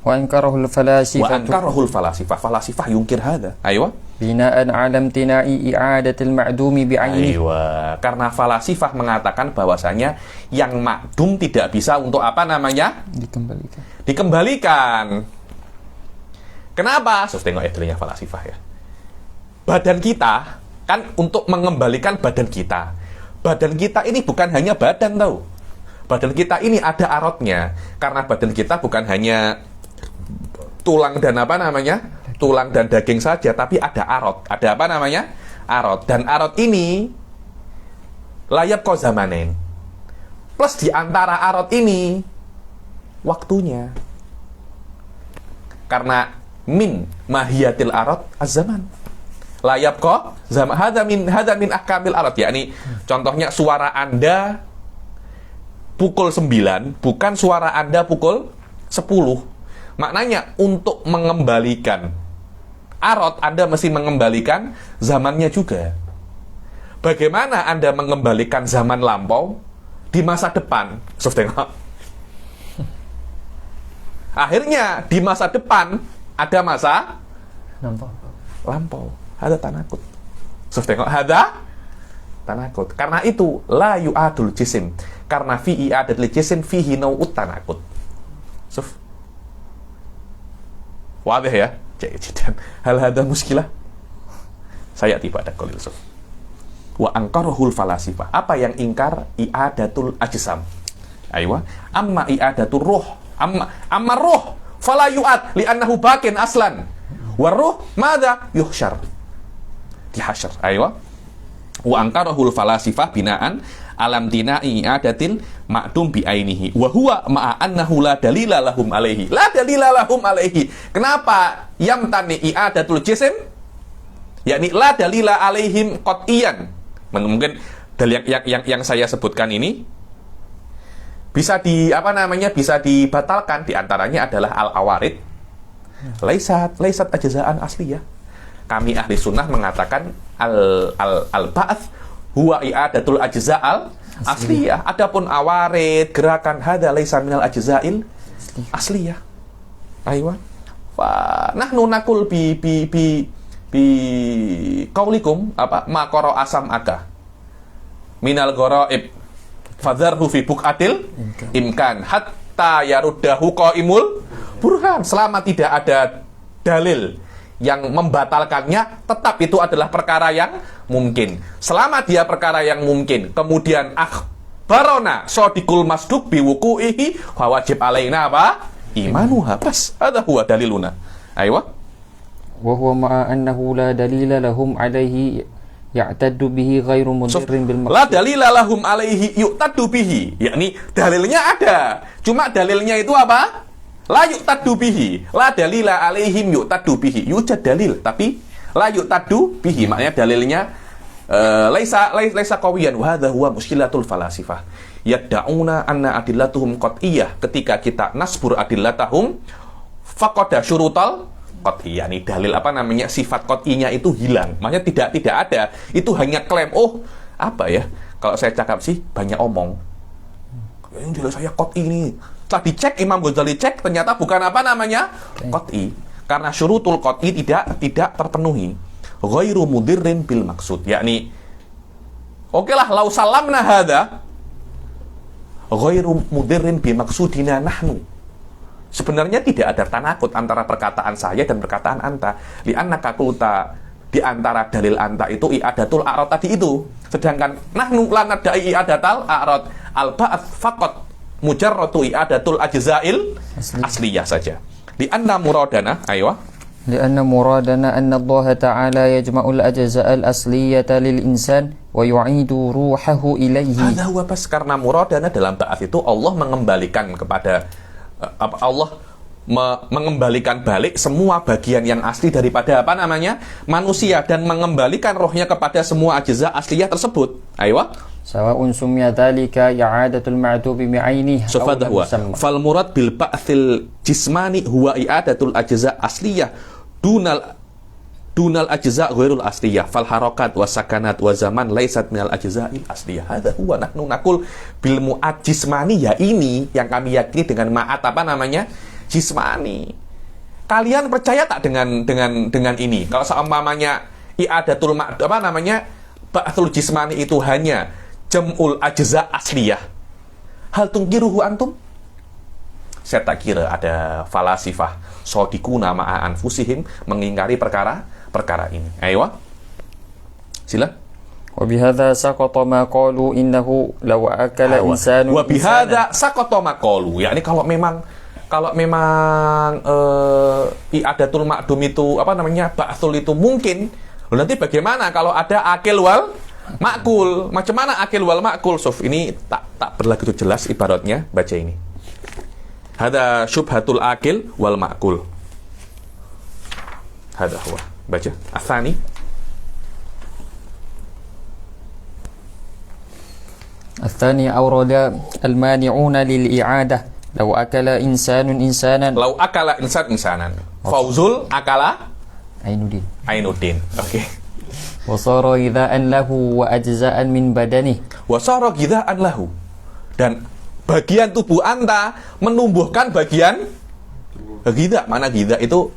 Wa ankarahul falasifah. Falasifah yungkir hada. Ayo. Binaan alam tina'i i'adatil ma'dumi bi'aini. Aywa. Karena falasifah mengatakan bahwasanya yang makdum tidak bisa untuk apa namanya? Dikembalikan. Kenapa? So, tengok dalilnya falasifah ya. Badan kita kan untuk mengembalikan badan kita. Badan kita ini bukan hanya badan tahu. Badan kita ini ada arotnya. Karena badan kita bukan hanya tulang dan apa namanya? Tulang dan daging saja, tapi ada arot. Ada apa namanya? Arot. Dan arot ini layab kozamanen. Plus di antara arot ini waktunya. Karena min mahiyatil arot az-zaman. Layab kozam. Hada min ahkamil arot. Yakni contohnya suara Anda pukul 9, bukan suara Anda pukul 10. Maknanya untuk mengembalikan arot, Anda mesti mengembalikan zamannya juga. Bagaimana Anda mengembalikan zaman lampau di masa depan? Sof tengok. Akhirnya di masa depan ada masa lampau. Ada tanakut. Sof tengok. Ada tanakut. Karena itu la yu'adul jisim. Karena fi i'adatul jisim fihi nau'ut tanakut. Sof. Wadih ya. Hal hada muskilah. Saya tiba ada qalil suf. Wa angkarahul falasifah. Apa yang ingkar? I'adatul ajsam. Aywa. Amma i'adatul ruh. Amma ruh fala yu'ad li'annahu bakin aslan. Wa ruh madza yuhsyar. Dihasyar. Aywa. Wa angkarahul falasifah binaan alam tina'i i'adatil ma'dum bi'ainihi wa huwa ma'a annahu la dalila lahum alaihi. La dalila lahum alaihi. Kenapa yamtani i'adatul jisim? Yakni la dalila alaihim qat'iyan. Mungkin dalil yang saya sebutkan ini bisa bisa dibatalkan. Di antaranya adalah al-awarid. Laisat ajza'an asliyah. Kami ahli sunnah mengatakan al-ba'ats huwa i'adatul ajza'al asliyah. Adapun awarid, gerakan hada laisa minal ajza'il asliyah. Aywa. Fa nahnu naqul bi qaulikum apa ma qara asam aka minal gharaib fadharhu fi buqatil imkan hatta yaruddahu qaimul burhan. Selama tidak ada dalil yang membatalkannya, tetap itu adalah perkara yang mungkin. Selama dia perkara yang mungkin, kemudian akhbarona sadiqul masduq biwuqu'ihi wa wajib alaina apa? Imanuha. Bas, hadha huwa daliluna. Aywa. Wa huwa ma'a annahu la dalila lahum alaihi ya'taddu bihi ghairu mudirrin bil La maqsud. dalila lahum alaihi yu'taddu bihi. Yakni dalilnya ada. Cuma dalilnya itu apa? La yu'taddu bihi. La dalila alaihim yu'taddu bihi. Yujad dalil, tapi la yu'taddu bihi. Maknanya dalilnya laisa qawiyan. Wa hadha huwa muskilatul falasifah. Yad'una anna adillatuhum qat'iyah. Ketika kita nasbur adillatahum faqada syurutal qat'iyah. Ini dalil apa namanya? Sifat qat'inya itu hilang. Maknanya tidak ada. Itu hanya klaim. Oh, apa ya? Kalau saya cakap sih banyak omong. Ini dalil saya qat'i ini. Setelah dicek, Imam Ghazali cek, ternyata bukan apa namanya? Qat'i. Karena syurutul qat'i tidak terpenuhi. Ghairu mudirrin bil maksud. Yakni, okelah, lau salamna hadha ghairu mudirrin bi maksudina nahnu. Sebenarnya tidak ada tanakut antara perkataan saya dan perkataan anta. Li'annaka qulta, di antara dalil anta itu i'adatul a'rad tadi itu. Sedangkan nahnu la nadai i'adatal a'rad. Al-ba'ats faqat mujarratu i'adatul ajza'il asliyah saja. Li'anna muradana, aywa. Lianna muradana anna Allah Ta'ala yajma'ul ajza'al asliyata lil insan wa yu'idu ruhahu ilaihi. Hadha huwa bas. Karena muradana dalam ba'ats itu Allah mengembalikan kepada Allah mengembalikan balik semua bagian yang asli daripada apa namanya? Manusia, dan mengembalikan rohnya kepada semua ajza asliyah tersebut. Aywa. Sawa'un sumya dhalika i'adatul ma'dubi bi'ainihi aw lam yusamma. Fal murad bil ba'tsil jismani huwa i'adatul ajza asliyah dunal ajza ghairul asliyah. Fal harakat wa sakanat wa zaman laisat minal ajza'il asliyah. Hadza huwa nahnu naqul bil mu'ad jismani, ya ini yang kami yakini dengan ma'at apa namanya? Jismani. Kalian percaya tak dengan ini? Kalau seumpamanya i'adatul apa namanya? Ba'tsul jismani itu hanya jam'ul ajza asliyah. Hal tungkiruhu antum? Saya tak kira ada falasifah sodikuna ma'a anfusihim mengingkari perkara ini. Ayo. Sila. Wa bihadza saqata ma qalu innahu law akala insanun. Wa bihadza saqata ma qalu. Yakni kalau memang i'adatul ma'dum itu apa namanya? Ba'tsul itu mungkin. Lalu nanti bagaimana kalau ada akil wal makul? Macam mana akil wal makul? Sof, ini tak berlaku jelas ibaratnya. Baca ini. Hada syubhatul akil wal makul. Hada huwa. Baca. Athani. Athani awrada al-mani'una lil-i'adah. Law akala insanun insanan. Law akala insanan. Fauzul akala Ainuddin. Oke. Wasara ghidha'an lahu wa ajza'an min badani. Wasara ghidha'an lahu. Dan bagian tubuh anta menumbuhkan bagian ghidha. Mana ghidha itu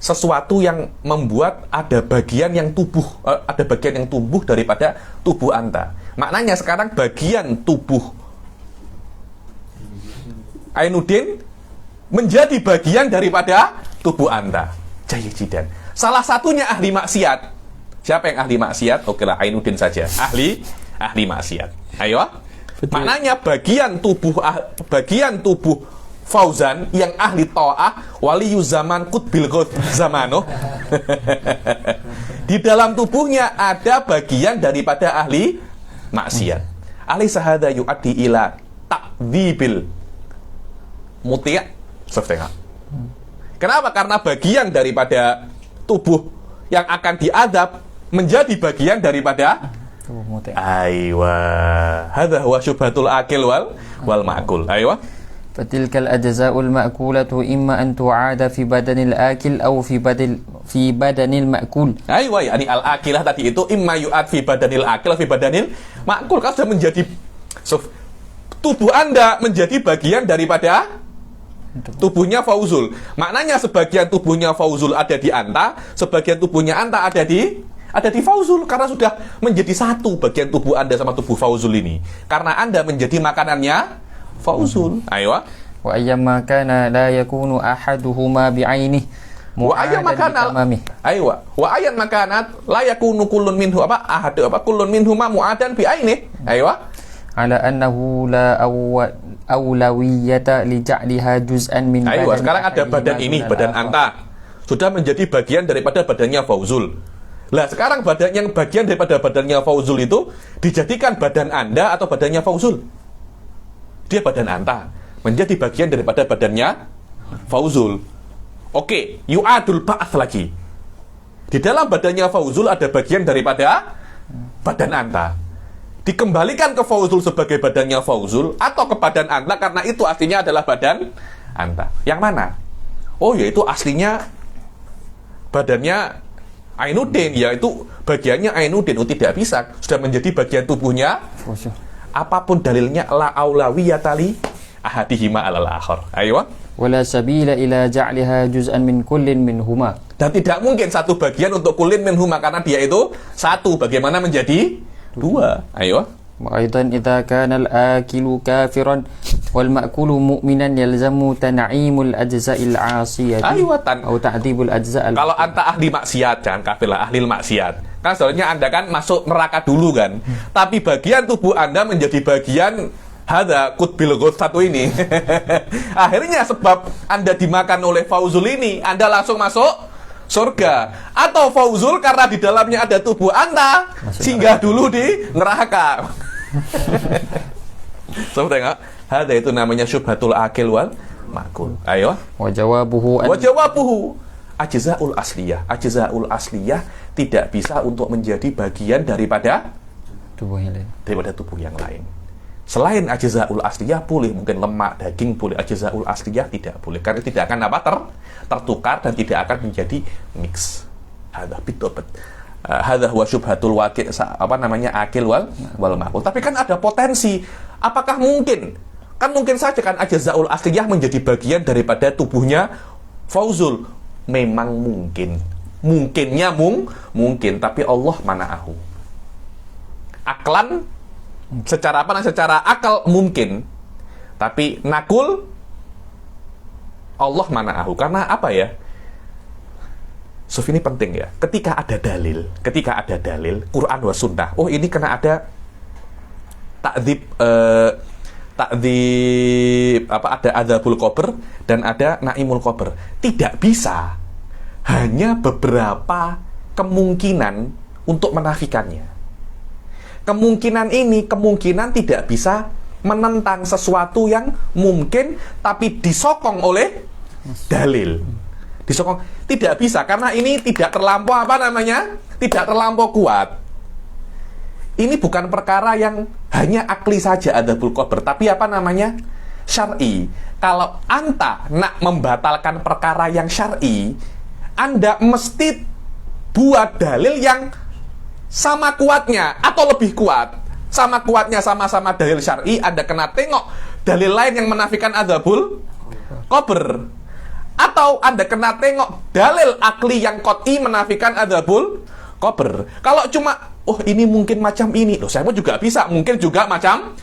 sesuatu yang membuat ada bagian yang tumbuh daripada tubuh anta. Maknanya sekarang bagian tubuh Ainuddin menjadi bagian daripada tubuh anta. Jayidan. Salah satunya ahli maksiat. Siapa yang ahli maksiat? Oke lah, Ainuddin saja. Ahli maksiat. Ayo. Betul. Maknanya bagian tubuh Fauzan yang ahli ta'ah waliyu zaman qutbil zamano. Di dalam tubuhnya ada bagian daripada ahli maksiat. Alaysa hadza yu'addi ila ta'dzibil muti'. Kenapa? Karena bagian daripada tubuh yang akan diadab menjadi bagian daripada Tubuh muti'. Aywa. Hadza huwa syubhatul akil wal ma'kul. Aywa. فتلك الأجزاء المأكولة إما أن تعاد في بدن الآكل أو في بدن المأكول. Aywa, yakni al-akilah tadi itu imma yu'ad fi badanil akil fi badanil makul. Kalau sudah menjadi tubuh Anda menjadi bagian daripada tubuhnya Fauzul. Maknanya sebagian tubuhnya Fauzul ada di Anta, sebagian tubuhnya Anta ada di Fauzul, karena sudah menjadi satu bagian tubuh Anda sama tubuh Fauzul ini. Karena Anda menjadi makanannya Fauzul. Aywa. Wa ayyama kana la yakunu ahaduhuma bi'ainih Wa ayyan makanat la yakunu kullun minhu kullun minhuma mu'adan bi ainih. Aywa. Ala annahu la awlawiyata li ja'liha juz'an min badan. Aywa, sekarang ada badan ini, badan Anta sudah menjadi bagian daripada badannya Fauzul. Lah sekarang bagian daripada badannya Fauzul itu dijadikan badan Anda atau badannya Fauzul? Dia badan Anta menjadi bagian daripada badannya Fauzul. Oke, yu'adul ba'ats lagi. Di dalam badannya Fauzul ada bagian daripada badan Anta. Dikembalikan ke Fauzul sebagai badannya Fauzul atau ke badan Anta karena itu aslinya adalah badan Anta. Yang mana? Oh, yaitu aslinya badannya Ainuddin, yaitu bagiannya Ainuddin. Oh, tidak bisa, sudah menjadi bagian tubuhnya. Apapun dalilnya la aulawiyata li ahadihima alal akhar. Aywa. Wala sabila ila ja'liha juz'an min kullin minhuma. Dan tidak mungkin satu bagian untuk kullin minhuma karena dia itu satu. Bagaimana menjadi dua? Aywa. Wa aidan idza kana al-akilu kafiran wal ma'kulu mu'minan yalzamu tan'imul ajza'il 'asiyati. Aywa atau ta'dibul ajza'il. Kalau Anta ahli maksiat, jangan kafir lah, ahli maksiat. Kan sebenarnya Anda kan masuk neraka dulu kan. Tapi bagian tubuh Anda menjadi bagian hadza qutbil ghaus satu ini. Akhirnya sebab Anda dimakan oleh Fauzul ini, Anda langsung masuk surga. Atau Fauzul karena di dalamnya ada tubuh Anda, singgah dulu di neraka. So, tengok. Hadza itu namanya syubhatul akil wal makul. Ayo. Wa jawabuhu Ajza'ul asliyah tidak bisa untuk menjadi bagian daripada tubuh yang lain. Daripada tubuh yang lain. Selain ajza'ul asliyah boleh, mungkin lemak, daging boleh. Ajza'ul asliyah tidak boleh karena tidak akan tertukar dan tidak akan menjadi mix. Hadza huwa syubhatul waqi' akil wal ma'qul. Tapi kan ada potensi. Apakah mungkin? Kan mungkin saja kan ajza'ul asliyah menjadi bagian daripada tubuhnya Fauzul. Memang mungkin. Mungkinnya mungkin, tapi Allah mana'ahu. Aklan secara akal mungkin. Tapi nakul Allah mana'ahu. Karena apa ya? Suf, ini penting ya. Ketika ada dalil Quran wa sunnah. Oh, ini kena ada takdzib ada adzabul qabr dan ada naimul qabr. Tidak bisa hanya beberapa kemungkinan untuk menafikannya. Kemungkinan tidak bisa menentang sesuatu yang mungkin tapi disokong oleh dalil. Tidak bisa karena ini tidak terlampau tidak terlampau kuat. Ini bukan perkara yang hanya akli saja adzabul qabr, tapi syar'i. Kalau Anta nak membatalkan perkara yang syar'i, Anda mesti buat dalil yang sama kuatnya atau lebih kuat. Sama kuatnya sama-sama dalil syar'i, Anda kena tengok dalil lain yang menafikan adzabul qabr. Atau Anda kena tengok dalil akli yang qat'i menafikan adzabul qabr. Kalau cuma ini mungkin macam ini. Loh, saya juga bisa, mungkin juga macam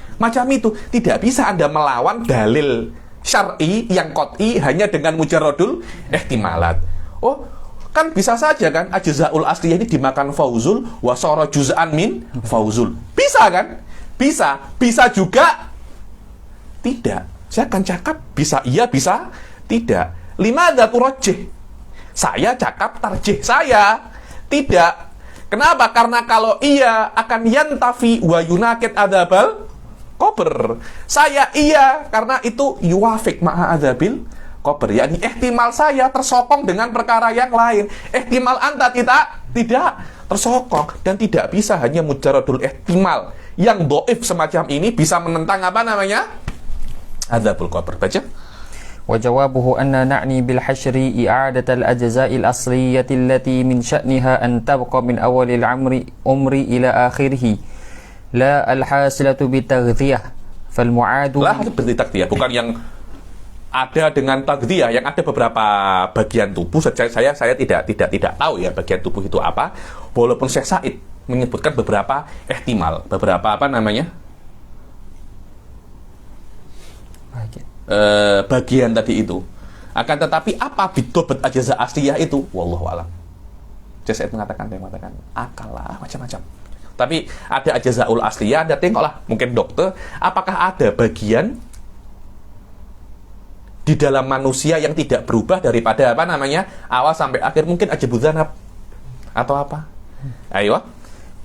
itu. Tidak bisa Anda melawan dalil syar'i yang qat'i hanya dengan mujarradul ihtimalat. Oh, kan bisa saja kan ajza'ul asliyah ini dimakan Fauzul wa sara juz'an min Fauzul. Bisa kan? Bisa juga tidak. Saya akan cakap bisa iya, bisa tidak. Limadza turajjih? Saya cakap tarjih saya tidak. Kenapa? Karena kalau iya akan yantafi wa yunakid adzabal qabr. Saya iya karena itu yuwafiq ma'a adzabil qabr. yakni ihtimal saya tersokong dengan perkara yang lain. Ihtimal Anta tidak tersokong dan tidak bisa hanya mujarradul ihtimal yang dhaif semacam ini bisa menentang Adzabul qabr. Baca. وجوابه أن نعني بالحشر إعادة الأجزاء الأصلية التي من شأنها أن تبقى من أول العمر إلى آخره لا الحاصلة بالتغذية فالمعاد Lah seperti takdiyah, bukan yang ada dengan takdiyah, yang ada beberapa bagian tubuh. Saya tidak tahu ya bagian tubuh itu apa. Walaupun Syekh Said menyebutkan beberapa ihtimal, beberapa apa namanya? Bagian tadi itu. Akan tetapi apa bidobat ajza asliyah itu? Wallahu alam. Syekh Said mengatakan akal lah, macam-macam. Tapi ada ajzaul asliyah, Anda tengoklah, mungkin dokter, apakah ada bagian di dalam manusia yang tidak berubah daripada apa namanya awal sampai akhir, mungkin ajabudz dzanab atau apa? Ayo.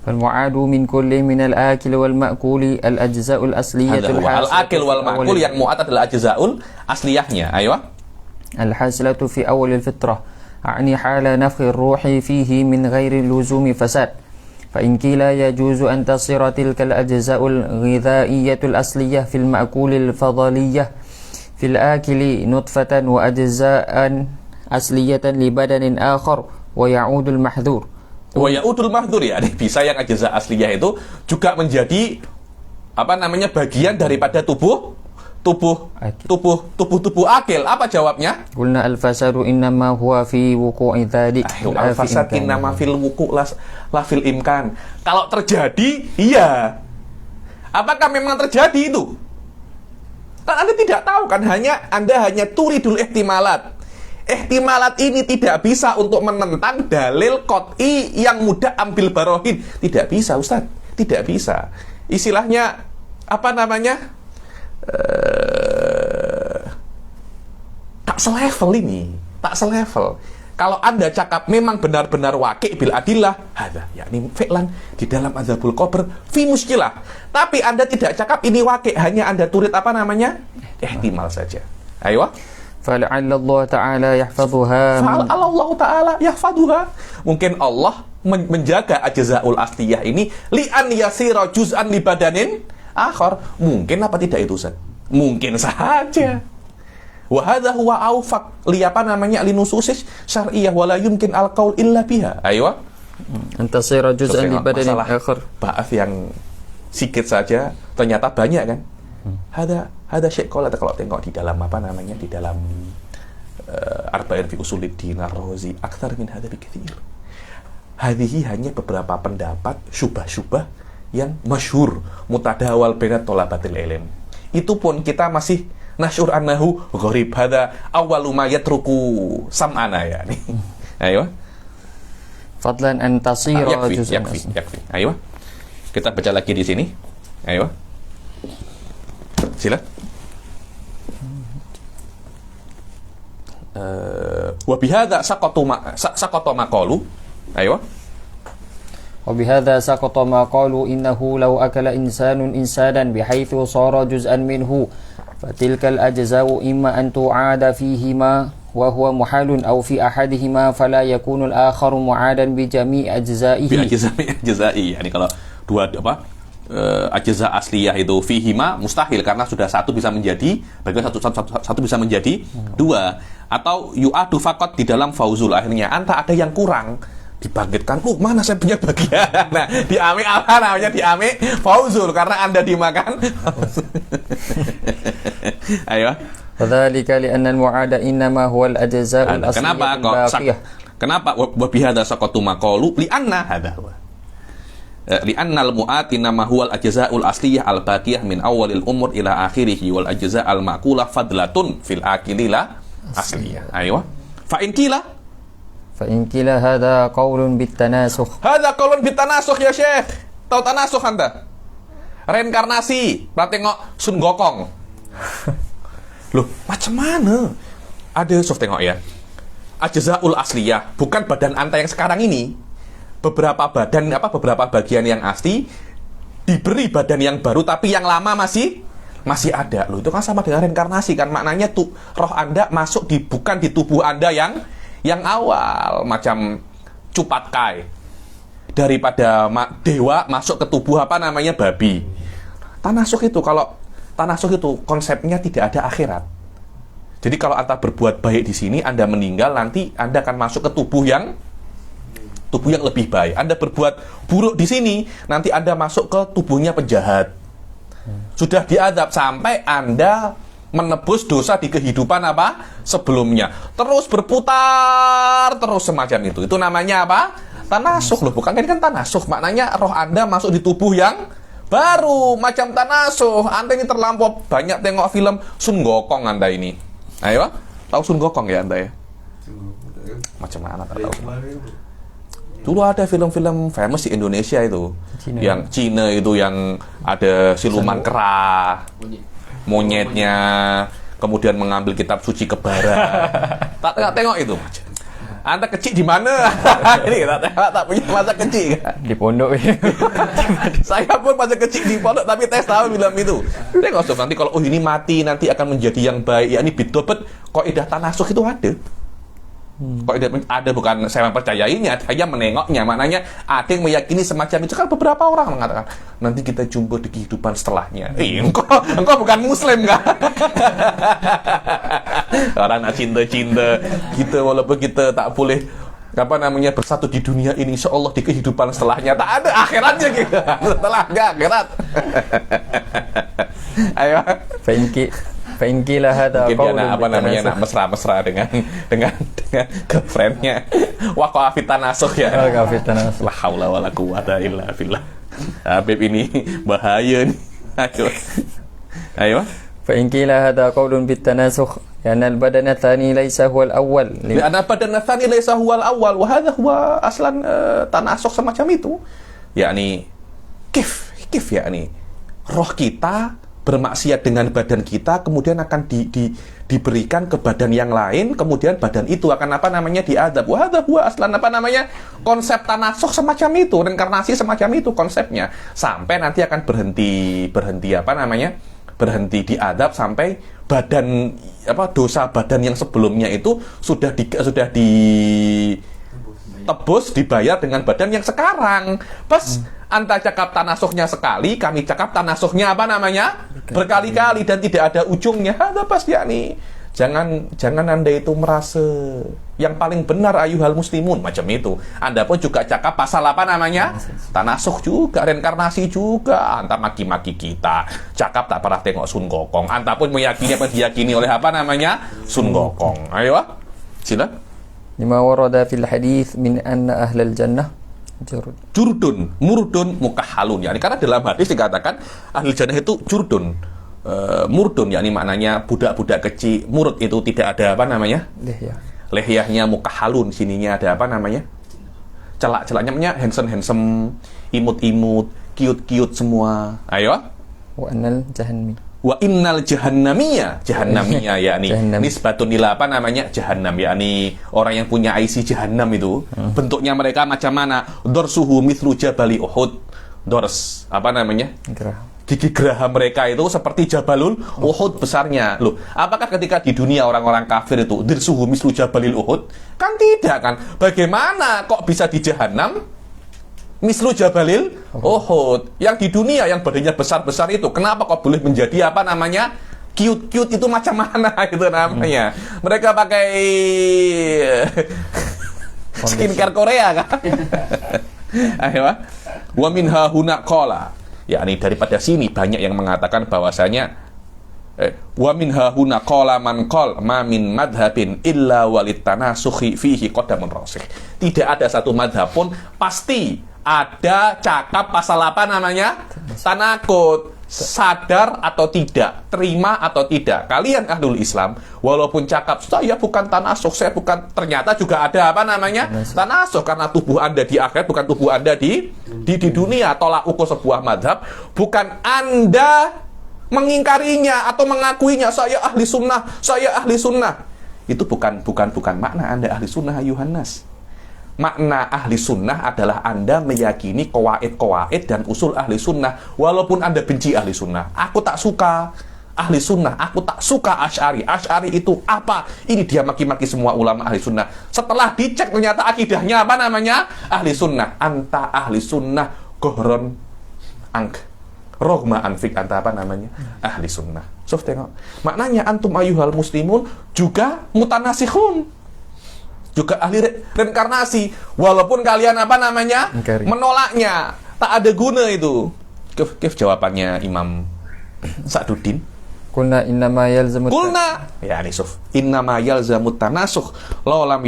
فالمعاد من كل من الآكل والمأكول الأجزاء الأصلية Al-akil wal ma'kul, yang mu'at adalah ajzaul asliyahnya. Ayo. الحاصلة في أول الفطرة أعني حال نفخ الروح فيه من غير لزوم فساد فإن قيل يجوز أن تصير تلك الأجزاء الغذائية الأصلية في المأكول الفضلية في الآكل نطفة وأجزاء أصلية لبدن آخر ويعود المحذور. Wa yaudul mahdzur, ya, bisa yang ajza asliyah itu juga menjadi apa namanya bagian daripada tubuh akil. Apa jawabnya? قلنا الفساد إنما هو في وقوع ذلك. Al-fasad innama fil wuku' la fil imkan. Kalau terjadi, iya. Apakah memang terjadi itu? Kan Anda tidak tahu kan, Anda hanya turidul ihtimalat. Ihtimalat ini tidak bisa untuk menentang dalil qot'i yang mudah ambil barohin. Tidak bisa, Ustaz. Tidak bisa. Istilahnya apa namanya? Tak selevel ini. Tak selevel. Kalau Anda cakap memang benar-benar waqi' bil adillah, hadza yakni fi'lan di dalam adzabul qabr fi muskilah. Tapi Anda tidak cakap ini waqi', hanya Anda turid apa namanya? Ihtimal saja. Ayo. فلعل الله تعالى يحفظها Allah Ta'ala yahfaduha. Mungkin Allah menjaga ajzaul asliyah ini li'an yasira juz'an li badanin akhar. Mungkin apa tidak itu, Ustaz? Mungkin saja. Wa hadza huwa awfaq li apa namanya li nususis syar'iyyah wa la yumkin al-qaul illa biha. Ayo. أن تصير جزءا لبدن آخر. Ba'ats yang sikit saja ternyata banyak kan? Ada syekh kalau tengok di dalam apa namanya di dalam arba'in fi usuluddin ar-Razi aktsar min hadza bikatsir. Hadhihi hanya beberapa pendapat syubah-syubah yang masyhur mutadawal bainat thalabatil ilm. Itu pun kita masih nasyur annahu gharib, hadza awwalu ma yatruku sam'ana ya. Ayo. Fadlan an tasira juz'an. Yakfi. Ayo. Kita baca lagi di sini. Ayo. Sila. Wa bihadza saqata maqalu. Ayo. وبهذا سقط ما قالوا إنه لو أكل إنسان إنسانا بحيث صار جزءا منه فتلك الأجزاء إما أن تعاد فيهما وهو محال أو في أحدهما فلا يكون الآخر معادا بجميع أجزائه. Ajza'i. Yani kalau dua apa? Ajza asliyah itu fihima mustahil karena sudah satu bisa menjadi bagian satu bisa menjadi dua, atau yu'adu faqat di dalam fauzul, akhirnya anta ada yang kurang dibangkitkan, mana saya punya bagian. Nah, diame apa namanya? Diame fauzul karena Anda dimakan. Ayo. وذلك لأن المعاد إنما هو الأجزاء الأصلية الباقية. Kenapa wa bihadza saqatu maqalu li'anna hadza huwa li'annal mu'at innama huwal ajza'ul asliyah al baqiyah min awwalil umur ila akhirih wal ajza'al ma'kulah fadlatun fil akili la asliyah. Ayo. Fa in qila هذا قول بالتناسخ. Hadza qaulun bitanasukh ya Syekh. Tahu tanasukh Anda? Reinkarnasi. Berarti tengok Sun Gokong. Loh, macam mana? Ada soft tengok ya. Ajzaul asliyah, bukan badan anta yang sekarang ini. Beberapa bagian yang asli diberi badan yang baru, tapi yang lama masih ada. Loh, itu kan sama dengan reinkarnasi kan? Maknanya tuh roh Anda masuk bukan di tubuh Anda yang awal, macam Cupatkai. Daripada dewa masuk ke tubuh apa namanya babi. Tanasukh itu kalau tanasuh itu konsepnya tidak ada akhirat. Jadi kalau Anda berbuat baik di sini, Anda meninggal, nanti Anda akan masuk ke tubuh yang lebih baik. Anda berbuat buruk di sini, nanti Anda masuk ke tubuhnya penjahat. Sudah diazab sampai Anda menebus dosa di kehidupan sebelumnya. Terus berputar terus semacam itu. Itu namanya apa? Tanasuh loh, bukan ini kan tanasuh. Maknanya roh Anda masuk di tubuh yang baru, macam tanasuh. Anda ini terlampau banyak tengok film Sun Gokong Anda ini. Ayo, tahu Sun Gokong ya Anda ya? Macam mana tak tahu. Dulu ada film-film famous di Indonesia itu, yang Cina itu yang ada siluman kera, monyetnya, kemudian mengambil kitab suci ke barat. Tak tengok itu. Anda kecil di mana? Ini tak punya masa kecil kan? Di pondok. Saya pun masa kecil di pondok, tapi tes tahu film itu. Tengok sob, nanti kalau ini mati nanti akan menjadi yang baik. Ya ini bidobet kaidah tanasuh itu ada. Kaidah ada, bukan saya mempercayainya, saya menengoknya. Maknanya ada yang meyakini semacam itu. Kan beberapa orang mengatakan nanti kita jumpa di kehidupan setelahnya. Engkau bukan muslim kan? Orang nak cinta-cinta kita, walaupun kita tak boleh bersatu di dunia ini, insya Allah di kehidupan setelahnya tak ada akhiratnya gitu. Setelah enggak akhirat. Ayo. Fa'inki lah hada mungkin dia nak mesra-mesra dengan girlfriendnya. Waqa'a fit tanasuh ya. Waqa'a fit tanasuh. La haula wala quwwata illa billah. Habib ini bahaya nih. Ayo. فإن قيل هذا قول بالتناسخ لأن البدن الثاني ليس هو الأول لأن البدن الثاني ليس هو الأول وهذا هو أصلا tanasuh semacam itu, yakni kif yakni roh kita bermaksiat dengan badan kita, kemudian akan diberikan ke badan yang lain, kemudian badan itu akan diadab. Wahada huwa aslan konsep tanasuh semacam itu, reinkarnasi semacam itu konsepnya, sampai nanti akan berhenti berhenti diadab sampai badan dosa badan yang sebelumnya itu sudah ditebus, dibayar dengan badan yang sekarang. Pas Anda cakap tanasuhnya sekali, kami cakap tanasuhnya berkali-kali dan tidak ada ujungnya. Ada pas yakni jangan Anda itu merasa yang paling benar ayuhal muslimun macam itu. Anda pun juga cakap pasal tanasuh juga, reinkarnasi juga. Anda maki-maki kita, cakap tak pernah tengok Sun Gokong. Anda pun meyakini apa diyakini oleh Sun Gokong. Ayo, sila. Lima warada fil hadis min anna ahlal jannah murdun mukahalun. Yani karena dalam hadis dikatakan ahli jannah itu jurdun. Murdun yakni maknanya budak-budak kecil. Murud itu tidak ada lehyahnya mukahalun, sininya ada celak-celaknya, handsome, imut-imut, cute semua. Ayo. Wa innal jahannamiyya yakni nisbatun ila jahannam, yakni orang yang punya IC jahannam itu bentuknya mereka macam mana? Dorsuhu mithlu jabali Uhud. Dors gigi gerah mereka itu seperti Jabalul Uhud besarnya. Loh, apakah ketika di dunia orang-orang kafir itu dirsuhu mislu Jabalil Uhud? Kan tidak kan? Bagaimana kok bisa di Jahannam mislu Jabalil Uhud? Yang di dunia yang badannya besar-besar itu, kenapa kok boleh menjadi cute itu macam mana itu namanya? Mereka pakai skincare Korea kan? Ayo. Wa minha huna qala, yakni daripada sini banyak yang mengatakan bahwasanya wa minha huna qala man qala ma min madhabin illa walit tanasukhi fihi qadamun rasikh. Tidak ada satu madhab pun pasti ada cakap pasal tanakut, sadar atau tidak, terima atau tidak. Kalian ahlul Islam walaupun cakap saya bukan tanasuh, saya bukan, ternyata juga ada tanasuh, karena tubuh Anda di akhirat bukan tubuh Anda di dunia. Tolak ukur sebuah madhab bukan Anda mengingkarinya atau mengakuinya, saya ahli sunnah. Itu bukan makna Anda ahli sunnah ayuhan nas. Makna ahli sunnah adalah Anda meyakini qawaid dan usul ahli sunnah, walaupun Anda benci ahli sunnah. Aku tak suka ahli sunnah, aku tak suka Asy'ari. Asy'ari itu apa? Ini dia maki-maki semua ulama ahli sunnah. Setelah dicek ternyata akidahnya ahli sunnah. Anta ahli sunnah gohron angk. Rohma anfik anta apa namanya? Ahli sunnah. So, tengok. Maknanya antum ayyuhal muslimun juga mutanasihun. Juga ahli reinkarnasi. Walaupun kalian apa namanya? Ingkari. Menolaknya. Tak ada guna itu. Kif jawabannya Imam Sa'duddin. Qulna innama yalzamu Kulna ya Nisuf innama yalzamut tanasukh law lam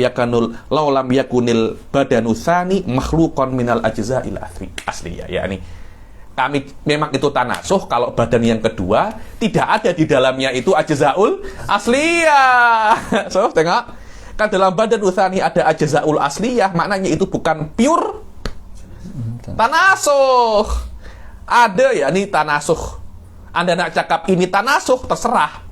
yakunil badanu tsani makhluqan minal ajza'il asliyah. Yani kami memang itu tanasuh kalau badan yang kedua tidak ada di dalamnya itu ajza'ul asliyah. So, tengok. Kan dalam badan tsani ada ajza'ul asliyah, maknanya itu bukan pure tanasuh. Ada ya ini tanasuh. Anda nak cakap ini tanasuh, terserah.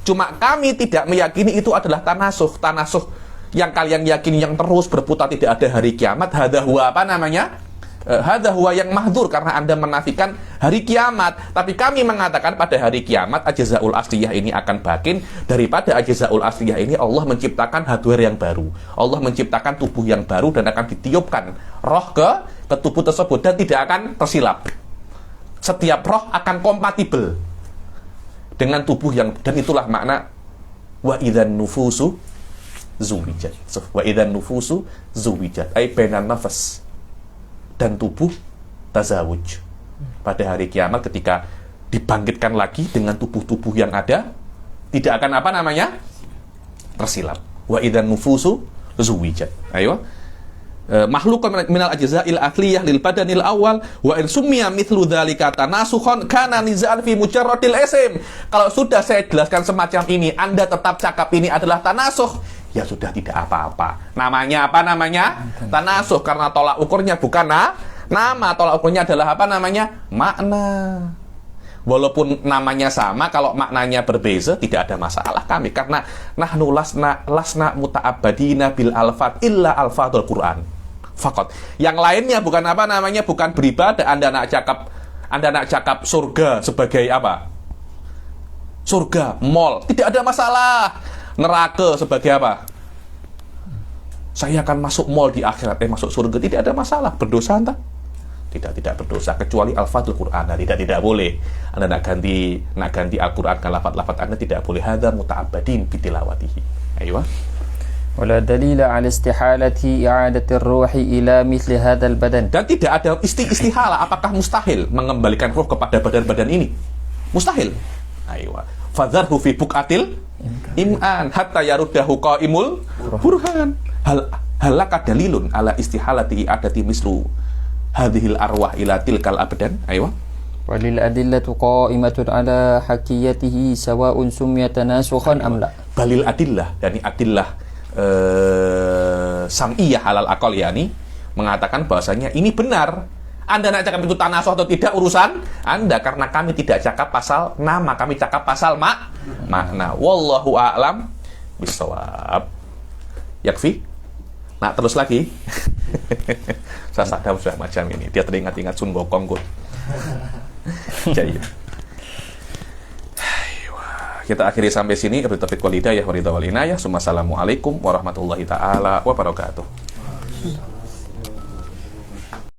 Cuma kami tidak meyakini itu adalah tanasuh. Tanasuh yang kalian yakini yang terus berputar tidak ada hari kiamat. Hadza huwa apa namanya? Hadza huwa yang mahdzur karena Anda menafikan hari kiamat. Tapi kami mengatakan pada hari kiamat ajzaul asliyah ini akan bakin. Daripada ajzaul asliyah ini Allah menciptakan hardware yang baru. Allah menciptakan tubuh yang baru dan akan ditiupkan roh ke tubuh tersebut dan tidak akan tersilap. Setiap roh akan kompatibel dengan tubuh yang, dan itulah makna wa idzan nufusu zuwijat. So, wa idzan nufusu zuwijat ai bainan nafas dan tubuh tazawuj. Pada hari kiamat ketika dibangkitkan lagi dengan tubuh-tubuh yang ada, tidak akan apa namanya? Tersilap. Wa idzan nufusu zuwijat. Ayo. Makhlukun minal ajza'il asliyah lil badanil awal wa in summiya mithlu dzalika tanasukhan kana nizaan fi mujarradil ism. Kalau sudah saya jelaskan semacam ini, Anda tetap cakap ini adalah tanasuh, ya sudah tidak apa-apa. Namanya apa namanya? Tanasuh karena tolak ukurnya bukan nama, tolak ukurnya adalah apa namanya? Makna. Walaupun namanya sama, kalau maknanya berbeza tidak ada masalah kami karena nahnu lasna muta'abbadina bil alfat illa alfatul Quran. Fakot. Yang lainnya bukan apa namanya? Bukan beribadah. Anda nak cakap surga sebagai apa? Surga, mall, tidak ada masalah. Neraka sebagai apa? Saya akan masuk mall di akhirat, masuk surga, tidak ada masalah. Berdosa entah? Tidak berdosa kecuali al-fatul Quran. Nah, tidak boleh. Anda nak ganti Al-Quran ke lafaz-lafaz Anda tidak boleh. Hadza muta'abbadin bitilawatihi. Ayo. wala dalila ala istihalati i'adati ar-ruhi ila mithli hadzal badan. Dan tidak ada istihala. Apakah mustahil mengembalikan ruh kepada badan-badan ini? Mustahil. Ayo. Fadharhu fi buqatil im'an hatta yaruddahu qaimul burhan. Halaka dalilun ala istihalati i'adati mislu hadhil arwah ila tilkal abdan. Ayo. Walil adillatu qa'imatun ala hakiyatihi sawa'un summiya tanasukhan am la. Balil adillah, yani adillah sam'iyah halal akal, yani mengatakan bahwasanya ini benar. Anda nak cakap itu tanasuh atau tidak urusan Anda, karena kami tidak cakap pasal nama, kami cakap pasal makna. Wallahu a'lam bissawab. Yakfi? Nah, terus lagi. Saya sadar sudah macam ini. Dia teringat-ingat Sun Gokong. Jadi kita akhiri sampai sini. Taufiq wal hidayah wa ridha wal inayah. Assalamualaikum warahmatullahi taala wabarakatuh.